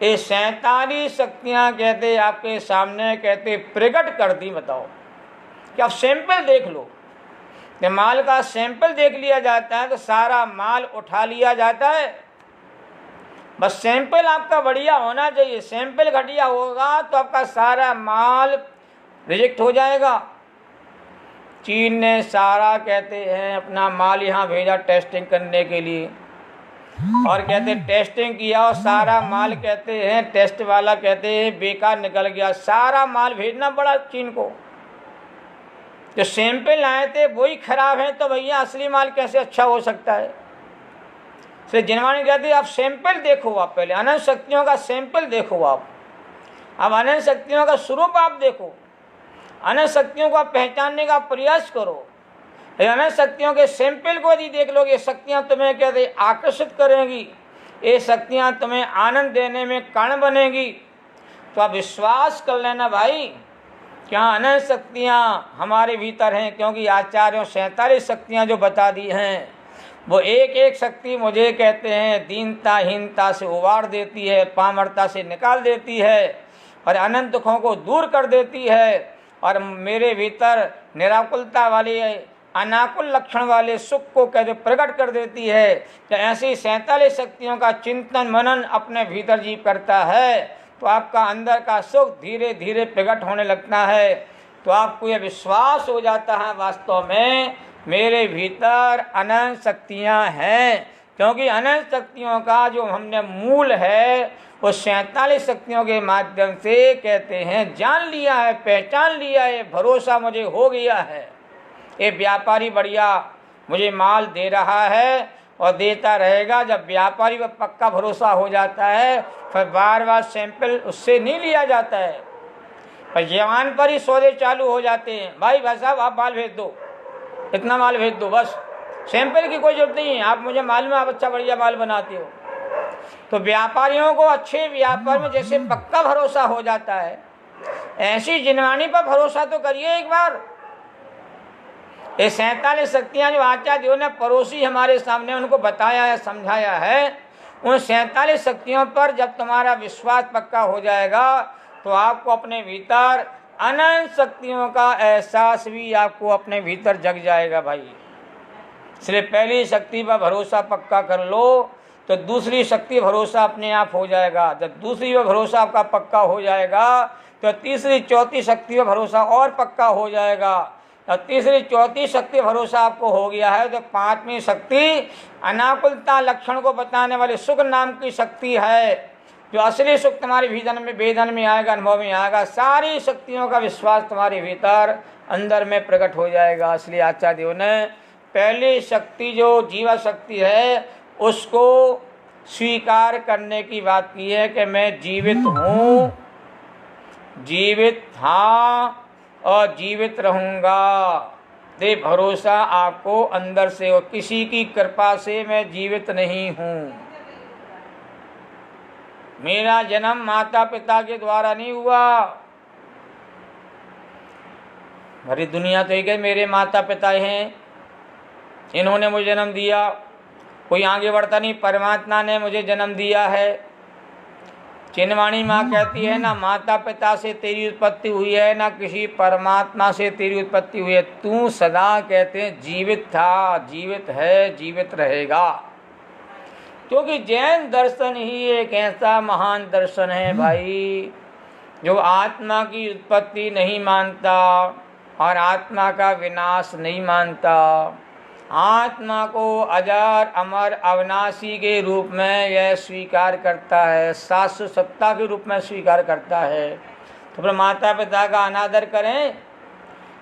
Speaker 1: ये 47 शक्तियाँ कहते आपके सामने कहते प्रकट कर दी। बताओ कि आप सैंपल देख लो। कि माल का सैंपल देख लिया जाता है तो सारा माल उठा लिया जाता है। बस सैंपल आपका बढ़िया होना चाहिए। सैंपल घटिया होगा तो आपका सारा माल रिजेक्ट हो जाएगा। चीन ने सारा कहते हैं अपना माल यहाँ भेजा टेस्टिंग करने के लिए और कहते टेस्टिंग किया और सारा माल कहते हैं टेस्ट वाला कहते हैं बेकार निकल गया। सारा माल भेजना पड़ा चीन को। जो सैंपल लाए थे वही खराब है तो भैया असली माल कैसे अच्छा हो सकता है। इसलिए जिनवाणी कहते आप सैंपल देखो, आप पहले अनंत शक्तियों का सैंपल देखो। आप अब अनंत शक्तियों का स्वरूप आप देखो, अनंत शक्तियों को आप पहचानने का प्रयास करो। अनंत शक्तियों के सैंपल को यदि देख लोगे, शक्तियाँ तुम्हें कहते आकर्षित करेंगी, ये शक्तियाँ तुम्हें आनंद देने में कारण बनेगी। तो आप विश्वास कर लेना भाई, क्या अनंत शक्तियाँ हमारे भीतर हैं। क्योंकि आचार्यों 47 शक्तियाँ जो बता दी हैं वो एक एक शक्ति मुझे कहते हैं दीनता हीनता से उबार देती है, पामरता से निकाल देती है और अनंत दुखों को दूर कर देती है और मेरे भीतर निराकुलता वाले अनाकुल लक्षण वाले सुख को कहते प्रकट कर देती है। तो ऐसी 47 शक्तियों का चिंतन मनन अपने भीतर जीव करता है तो आपका अंदर का सुख धीरे धीरे प्रकट होने लगता है। तो आपको यह विश्वास हो जाता है वास्तव में मेरे भीतर अनंत शक्तियाँ हैं। क्योंकि अनंत शक्तियों का जो हमने मूल है वो 47 शक्तियों के माध्यम से कहते हैं जान लिया है, पहचान लिया है, भरोसा मुझे हो गया है। ये व्यापारी बढ़िया मुझे माल दे रहा है और देता रहेगा। जब व्यापारी पर पक्का भरोसा हो जाता है फिर बार बार सैंपल उससे नहीं लिया जाता है, पर जवान पर ही सौदे चालू हो जाते हैं। भाई साहब आप माल भेज दो, इतना माल भेज दो, बस सैंपल की कोई जरूरत नहीं है, आप मुझे मालूम है आप अच्छा बढ़िया माल बनाते हो। तो व्यापारियों को अच्छे व्यापार में जैसे पक्का भरोसा हो जाता है, ऐसी जिनवाणी पर भरोसा तो करिए एक बार। ये 47 शक्तियाँ जो आचार्यों ने पड़ोसी हमारे सामने उनको बताया है, समझाया है, उन 47 शक्तियों पर जब तुम्हारा विश्वास पक्का हो जाएगा तो आपको अपने भीतर अनंत शक्तियों का एहसास भी आपको अपने भीतर जग जाएगा भाई। इसलिए पहली शक्ति पर भरोसा पक्का कर लो तो दूसरी शक्ति भरोसा अपने आप हो जाएगा। जब दूसरी पर भरोसा आपका पक्का हो जाएगा तो तीसरी चौथी शक्ति पर भरोसा और पक्का हो जाएगा। और तीसरी चौथी शक्ति भरोसा आपको हो गया है तो पांचवी शक्ति अनाकुलता लक्षण को बताने वाली सुख नाम की शक्ति है, जो असली सुख तुम्हारे भीतर में वेदन में आएगा, अनुभव में आएगा। सारी शक्तियों का विश्वास तुम्हारे भीतर अंदर में प्रकट हो जाएगा। इसलिए आचार्यों ने पहली शक्ति जो जीवा शक्ति है उसको स्वीकार करने की बात की है कि मैं जीवित हूँ, जीवित था और जीवित रहूँगा। दे भरोसा आपको अंदर से और किसी की कृपा से मैं जीवित नहीं हूँ। मेरा जन्म माता पिता के द्वारा नहीं हुआ। भरी दुनिया तो एक है, मेरे माता पिता हैं, इन्होंने मुझे जन्म दिया, कोई आगे बढ़ता नहीं, परमात्मा ने मुझे जन्म दिया है। चिन्हवाणी माँ कहती है ना माता पिता से तेरी उत्पत्ति हुई है ना किसी परमात्मा से तेरी उत्पत्ति हुई है, तू सदा कहते हैं जीवित था, जीवित है, जीवित रहेगा। क्योंकि जैन दर्शन ही एक ऐसा महान दर्शन है भाई जो आत्मा की उत्पत्ति नहीं मानता और आत्मा का विनाश नहीं मानता। आत्मा को अजर अमर अविनाशी के रूप में यह स्वीकार करता है, शाश्वत सत्ता के रूप में स्वीकार करता है। तो फिर माता पिता का अनादर करें?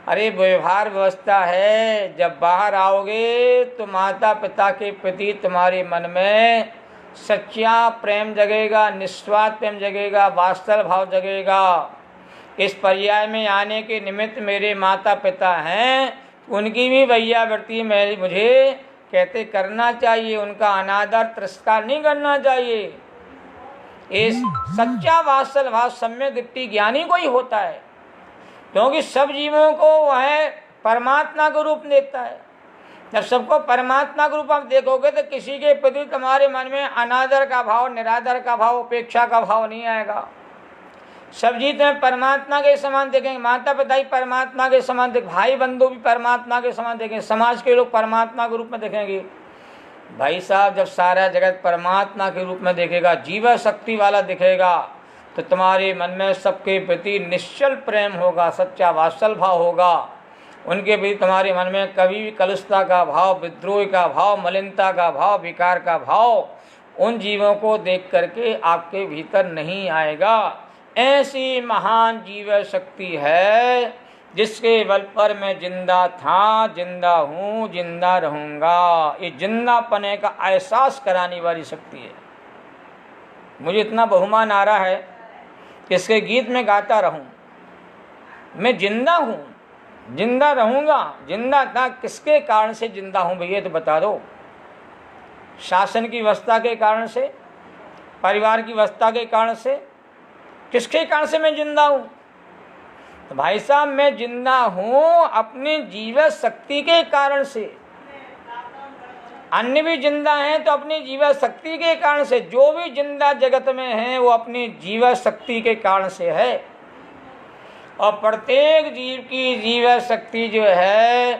Speaker 1: अरे व्यवहार व्यवस्था है, जब बाहर आओगे तो माता पिता के प्रति तुम्हारे मन में सच्चा प्रेम जगेगा, निस्वार्थ प्रेम जगेगा, वात्सल भाव जगेगा। इस पर्याय में आने के निमित्त मेरे माता पिता हैं, उनकी भी वैयावृत्ति मुझे कहते करना चाहिए, उनका अनादर तिरस्कार नहीं करना चाहिए। इस सच्चा वात्सल भाव सम्यक दृष्टि ज्ञानी को ही होता है, क्योंकि सब जीवों को वह परमात्मा का रूप देखता है। जब सबको परमात्मा के रूप में देखोगे तो किसी के प्रति तुम्हारे मन में अनादर का भाव, निरादर का भाव, उपेक्षा का भाव नहीं आएगा। सब जी तुम्हें परमात्मा के समान देखेंगे, माता पिता ही परमात्मा के समान देखेंगे, भाई बंधु भी परमात्मा के समान देखेंगे, समाज के लोग परमात्मा के रूप में देखेंगे। भाई साहब, जब सारा जगत परमात्मा के रूप में देखेगा, जीव शक्ति वाला दिखेगा, तो तुम्हारे मन में सबके प्रति निश्चल प्रेम होगा, सच्चा वात्सल भाव होगा। उनके प्रति तुम्हारे मन में कभी भी कलुषता का भाव, विद्रोह का भाव, मलिनता का भाव, विकार का भाव उन जीवों को देख करके आपके भीतर नहीं आएगा। ऐसी महान जीव शक्ति है जिसके बल पर मैं जिंदा था, जिंदा हूँ, जिंदा रहूँगा। ये जिंदापने का एहसास कराने वाली शक्ति है। मुझे इतना बहुमान आ रहा है कि इसके गीत में गाता रहूं। मैं जिंदा हूँ, जिंदा रहूँगा। जिंदा था किसके कारण से जिंदा हूँ भैया, तो बता दो। शासन की व्यवस्था के कारण से, परिवार की व्यवस्था के कारण से, किसके कारण से मैं जिंदा हूँ? तो भाई साहब, मैं जिंदा हूँ अपनी जीव शक्ति के कारण से। अन्य भी जिंदा हैं तो अपनी जीव शक्ति के कारण से। जो भी जिंदा जगत में है वो अपनी जीव शक्ति के कारण से है। और प्रत्येक जीव की जीव शक्ति जो है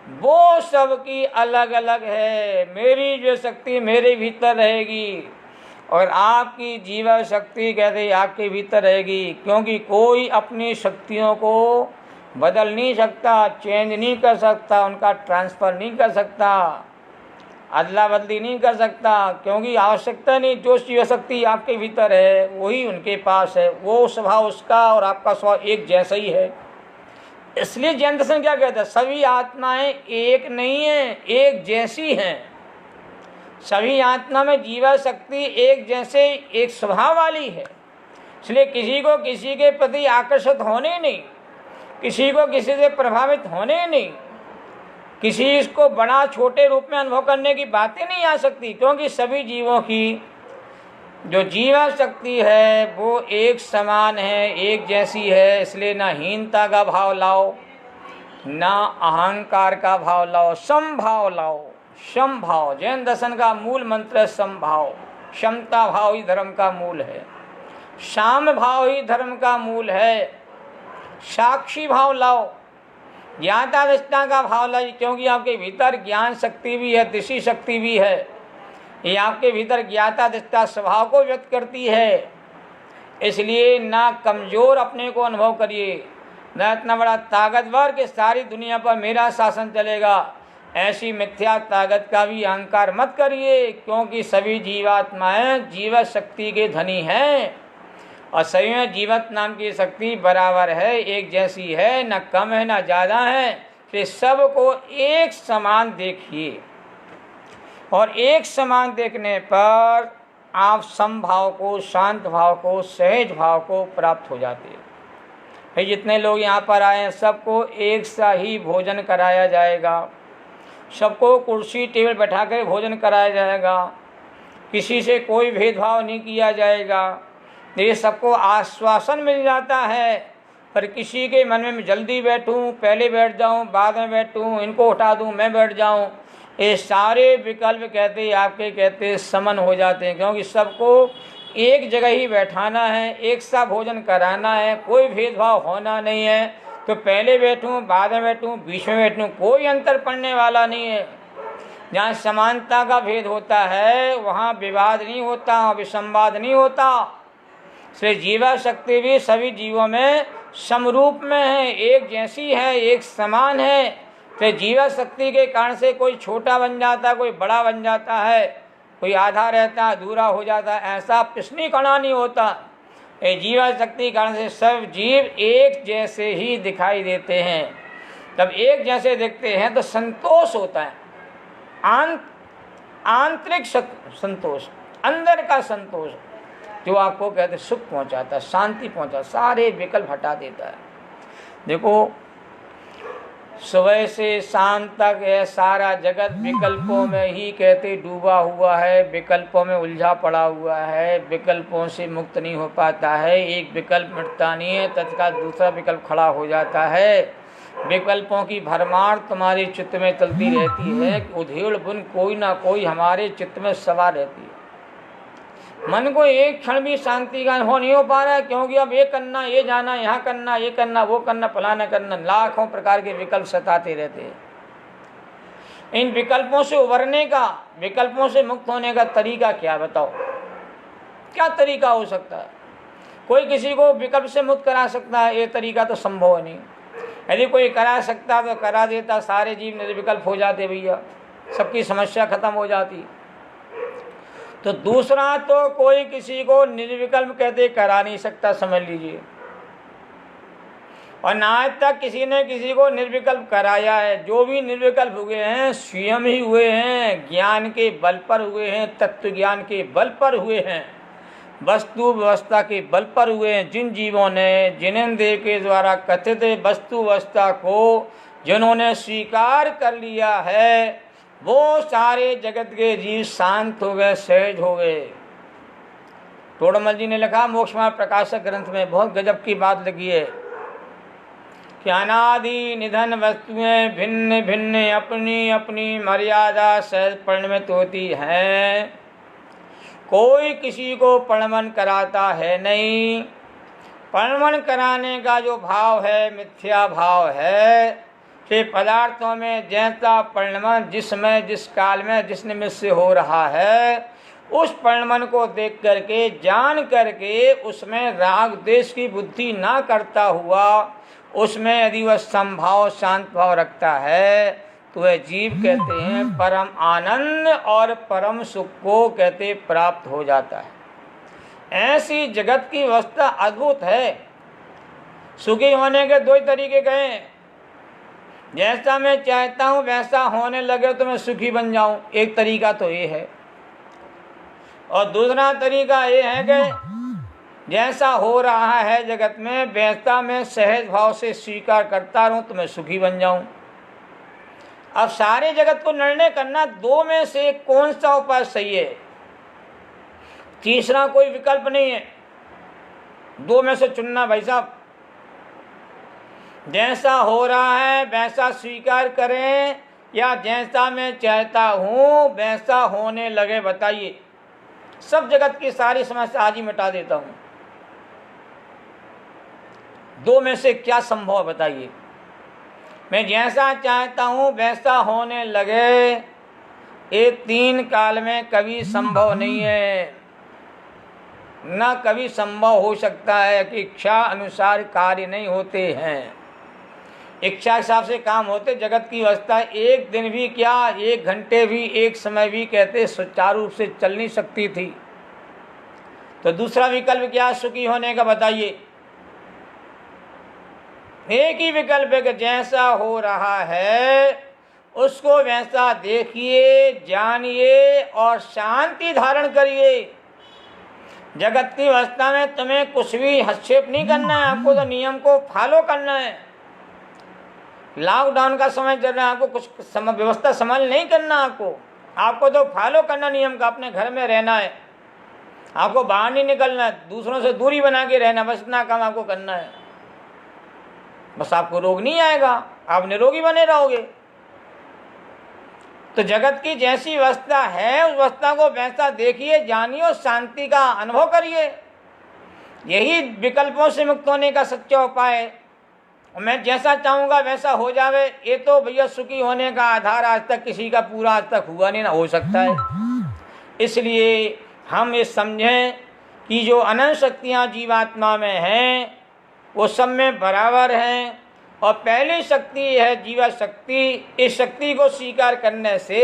Speaker 1: वो सबकी अलग अलग है। मेरी जो शक्ति मेरे भीतर रहेगी और आपकी जीव शक्ति कहते आपके भीतर रहेगी, क्योंकि कोई अपनी शक्तियों को बदल नहीं सकता, चेंज नहीं कर सकता, उनका ट्रांसफ़र नहीं कर सकता, अदला बदली नहीं कर सकता, क्योंकि आवश्यकता नहीं। जो जीव शक्ति आपके भीतर है वही उनके पास है, वो स्वभाव उसका और आपका स्वभाव एक जैसा ही है। इसलिए जैन दर्शन क्या कहता है, सभी आत्माएं एक नहीं है, एक जैसी हैं। सभी आत्मा में जीवा शक्ति एक जैसे एक स्वभाव वाली है। इसलिए किसी को किसी के प्रति आकर्षित होने नहीं, किसी को किसी से प्रभावित होने नहीं, किसी को बड़ा छोटे रूप में अनुभव करने की बातें नहीं आ सकती, क्योंकि सभी जीवों की जो जीवा शक्ति है वो एक समान है, एक जैसी है। इसलिए ना हीनता का भाव लाओ, ना अहंकार का भाव लाओ, समभाव लाओ। समभाव जैन दर्शन का मूल मंत्र है, समभाव। क्षमता भाव ही धर्म का मूल है, साम भाव ही धर्म का मूल है। साक्षी भाव लाओ, ज्ञाता दृष्टा का भाव लाओ, क्योंकि आपके भीतर ज्ञान शक्ति भी है, दृष्टि शक्ति भी है। ये आपके भीतर ज्ञाता दृष्टा स्वभाव को व्यक्त करती है। इसलिए ना कमजोर अपने को अनुभव करिए, ना इतना बड़ा ताकतवर कि सारी दुनिया पर मेरा शासन चलेगा, ऐसी मिथ्या ताकत का भी अहंकार मत करिए, क्योंकि सभी जीवात्माएं जीव शक्ति के धनी हैं और सभी में जीवत नाम की शक्ति बराबर है, एक जैसी है, न कम है न ज़्यादा है। तो सबको एक समान देखिए और एक समान देखने पर आप समभाव को, शांत भाव को, सहज भाव को प्राप्त हो जाते हैं। फिर जितने लोग यहाँ पर आए हैं सबको एक सा ही भोजन कराया जाएगा, सबको कुर्सी टेबल बैठा कर भोजन कराया जाएगा, किसी से कोई भेदभाव नहीं किया जाएगा। ये सबको आश्वासन मिल जाता है। पर किसी के मन में जल्दी बैठूं, पहले बैठ जाऊं, बाद में बैठूं, इनको उठा दूं, मैं बैठ जाऊं, ये सारे विकल्प कहते आपके कहते समन हो जाते हैं, क्योंकि सबको एक जगह ही बैठाना है, एक सा भोजन कराना है, कोई भेदभाव होना नहीं है। तो पहले बैठूं, बाद में बैठूं, बीच में बैठूं, कोई अंतर पड़ने वाला नहीं है। जहाँ समानता का भेद होता है वहाँ विवाद नहीं होता, विसंवाद नहीं होता। इसलिए जीवा शक्ति भी सभी जीवों में समरूप में है, एक जैसी है, एक समान है। तो जीवा शक्ति के कारण से कोई छोटा बन जाता, कोई बड़ा बन जाता है, कोई आधा रहता, अधूरा हो जाता, ऐसा पिछली कणा नहीं होता। ये जीवा शक्ति के कारण से सब जीव एक जैसे ही दिखाई देते हैं। जब एक जैसे दिखते हैं तो संतोष होता है, आंतरिक संतोष, अंदर का संतोष। जो आपको कहते सुख पहुंचाता है, शांति पहुंचाता, सारे विकल्प हटा देता है। देखो सुबह से शाम तक है सारा जगत विकल्पों में ही कहते डूबा हुआ है, विकल्पों में उलझा पड़ा हुआ है, विकल्पों से मुक्त नहीं हो पाता है। एक विकल्प मिटता नहीं है, तत्काल दूसरा विकल्प खड़ा हो जाता है। विकल्पों की भरमार तुम्हारे चित्त में चलती रहती है, उधेड़ बुन कोई ना कोई हमारे चित्त में सवार रहती है। मन को एक क्षण भी शांति का अनुभव नहीं हो पा रहा है, क्योंकि अब ये करना, ये जाना, यहाँ करना, ये करना, वो करना, फलाना करना, लाखों प्रकार के विकल्प सताते रहते हैं। इन विकल्पों से उभरने का, विकल्पों से मुक्त होने का तरीका क्या, बताओ क्या तरीका हो सकता है? कोई किसी को विकल्प से मुक्त करा सकता है? ये तरीका तो संभव नहीं। यदि कोई करा सकता तो करा देता, सारे जीव निर्विकल्प हो जाते भैया, सबकी समस्या खत्म हो जाती। तो दूसरा तो कोई किसी को निर्विकल्प कहते करा नहीं सकता, समझ लीजिए। और ना आज तक किसी ने किसी को निर्विकल्प कराया है। जो भी निर्विकल्प हुए हैं स्वयं ही हुए हैं, ज्ञान के बल पर हुए हैं, तत्व ज्ञान के बल पर हुए हैं, वस्तु व्यवस्था के बल पर हुए हैं। जिन जीवों ने जिनेंद्रिय के द्वारा कथित वस्तु व्यवस्था को जिन्होंने स्वीकार कर लिया है, वो सारे जगत के जीव शांत हो गए, सहज हो गए। तोड़मल जी ने लिखा मोक्ष मार्ग प्रकाशक ग्रंथ में, बहुत गजब की बात लगी है कि अनादि निधन वस्तुएं भिन्न भिन्न अपनी अपनी मर्यादा सहज परिणमित होती हैं। कोई किसी को परिणमन कराता है नहीं। परिणमन कराने का जो भाव है मिथ्या भाव है। कि पदार्थों में जैसा परिणमन जिस समय जिस काल में जिस निमित्त से हो रहा है, उस परिणमन को देख करके जान करके उसमें राग द्वेष की बुद्धि ना करता हुआ, उसमें यदि वह समभाव शांत भाव रखता है तो वह जीव कहते हैं परम आनंद और परम सुख को कहते प्राप्त हो जाता है। ऐसी जगत की व्यवस्था अद्भुत है। सुखी होने के दो ही तरीके कहे, जैसा मैं चाहता हूं वैसा होने लगे तो मैं सुखी बन जाऊं, एक तरीका तो ये है। और दूसरा तरीका ये है कि जैसा हो रहा है जगत में वैसा मैं सहज भाव से स्वीकार करता रहूं तो मैं सुखी बन जाऊं। अब सारे जगत को निर्णय करना, दो में से कौन सा उपाय सही है, तीसरा कोई विकल्प नहीं है। दो में से चुनना भाई साहब। जैसा हो रहा है वैसा स्वीकार करें या जैसा मैं चाहता हूं वैसा होने लगे, बताइए। सब जगत की सारी समस्या आज ही मिटा देता हूं। दो में से क्या संभव है, बताइए। मैं जैसा चाहता हूं वैसा होने लगे, ये तीन काल में कभी संभव नहीं है। न कभी संभव हो सकता है कि इच्छा अनुसार कार्य नहीं होते हैं। इच्छा के हिसाब से काम होते, जगत की व्यवस्था एक दिन भी क्या, एक घंटे भी, एक समय भी कहते सुचारू रूप से चल नहीं सकती थी। तो दूसरा विकल्प क्या सुखी होने का, बताइए। एक ही विकल्प है कि जैसा हो रहा है उसको वैसा देखिए, जानिए और शांति धारण करिए। जगत की व्यवस्था में तुम्हें कुछ भी हस्तक्षेप नहीं करना है, आपको तो नियम को फॉलो करना है। लॉकडाउन का समय चल रहा है, आपको कुछ समय व्यवस्था संभाल नहीं करना, आपको तो फॉलो करना नियम का। अपने घर में रहना है, आपको बाहर नहीं निकलना है, दूसरों से दूरी बना के रहना, बस इतना काम आपको करना है। बस आपको रोग नहीं आएगा, आप निरोगी बने रहोगे। तो जगत की जैसी व्यवस्था है उस व्यवस्था को वैसा देखिए, जानिए और शांति का अनुभव करिए। यही विकल्पों से मुक्त होने का सच्चा उपाय है। मैं जैसा चाहूँगा वैसा हो जावे, ये तो भैया सुखी होने का आधार आज तक किसी का पूरा आज तक हुआ नहीं, ना हो सकता है। इसलिए हम ये समझें कि जो अनंत शक्तियाँ जीवात्मा में हैं वो सब में बराबर हैं। और पहली शक्ति है जीवा शक्ति। इस शक्ति को स्वीकार करने से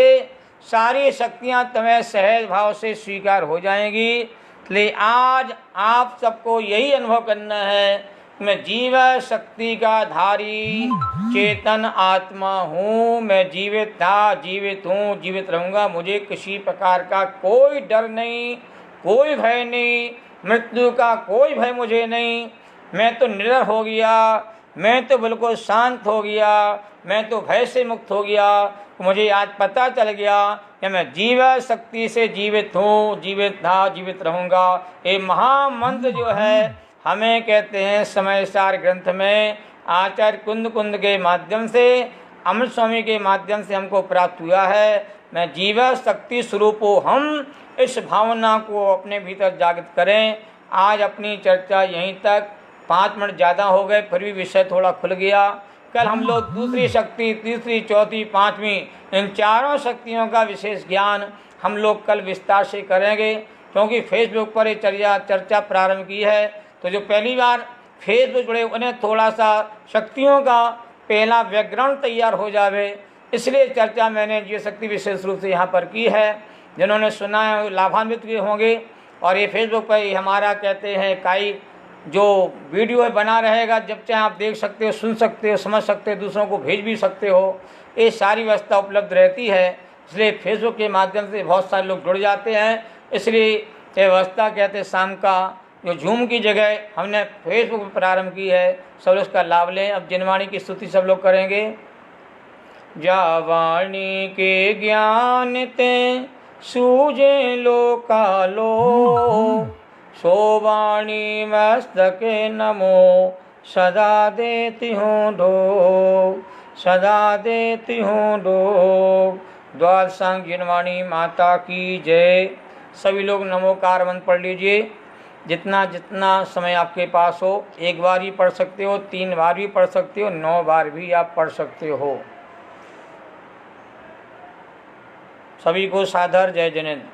Speaker 1: सारी शक्तियाँ तुम्हें सहज भाव से स्वीकार हो जाएंगी। इसलिए आज आप सबको यही अनुभव करना है, मैं जीव शक्ति का धारी चेतन आत्मा हूँ। मैं जीवित था, जीवित हूँ, जीवित रहूँगा। मुझे किसी प्रकार का कोई डर नहीं, कोई भय नहीं, मृत्यु का कोई भय मुझे नहीं, मैं तो निडर हो गया, मैं तो बिल्कुल शांत हो गया, मैं तो भय से मुक्त हो गया। मुझे आज पता चल गया कि मैं जीव शक्ति से जीवित हूँ, जीवित था, जीवित रहूँगा। ये महामंत्र जो है हमें कहते हैं समय सार ग्रंथ में आचार्य कुंद कुंद के माध्यम से, अमृत स्वामी के माध्यम से हमको प्राप्त हुआ है। मैं जीव शक्ति स्वरूप हूँ। हम इस भावना को अपने भीतर जागृत करें। आज अपनी चर्चा यहीं तक, 5 मिनट ज़्यादा हो गए, फिर भी विषय थोड़ा खुल गया। कल हम लोग दूसरी शक्ति, तीसरी, चौथी, पांचवी, इन चारों शक्तियों का विशेष ज्ञान हम लोग कल विस्तार से करेंगे, क्योंकि फेसबुक पर ये चर्चा प्रारंभ की है। तो जो पहली बार फेसबुक जुड़े उन्हें थोड़ा सा शक्तियों का पहला बैकग्राउंड तैयार हो जावे, इसलिए चर्चा मैंने जीव शक्ति विशेष रूप से यहाँ पर की है। जिन्होंने सुना है लाभान्वित भी होंगे। और ये फेसबुक पर हमारा कहते हैं इकाई जो वीडियो बना रहेगा, जब चाहे आप देख सकते हो, सुन सकते हो, समझ सकते हो, दूसरों को भेज भी सकते हो। ये सारी व्यवस्था उपलब्ध रहती है। इसलिए फेसबुक के माध्यम से बहुत सारे लोग जुड़ जाते हैं। इसलिए ये व्यवस्था कहते हैं शाम का जो जूम की जगह हमने फेसबुक पर प्रारंभ की है, सब उसका लाभ लें। अब जिनवाणी की स्तुति सब लोग करेंगे। जावाणी के ज्ञान ते सूझे लोकालो, सोवाणी मस्तके नमो सदा देती हूँ ढोक, सदा देती हूँ ढोक। द्वादशांग जिनवाणी माता की जय। सभी लोग नमोकार मंत्र पढ़ लीजिए, जितना जितना समय आपके पास हो। 1 बार भी पढ़ सकते हो, 3 बार भी पढ़ सकते हो, 9 बार भी आप पढ़ सकते हो। सभी को सादर जय जिनेंद्र।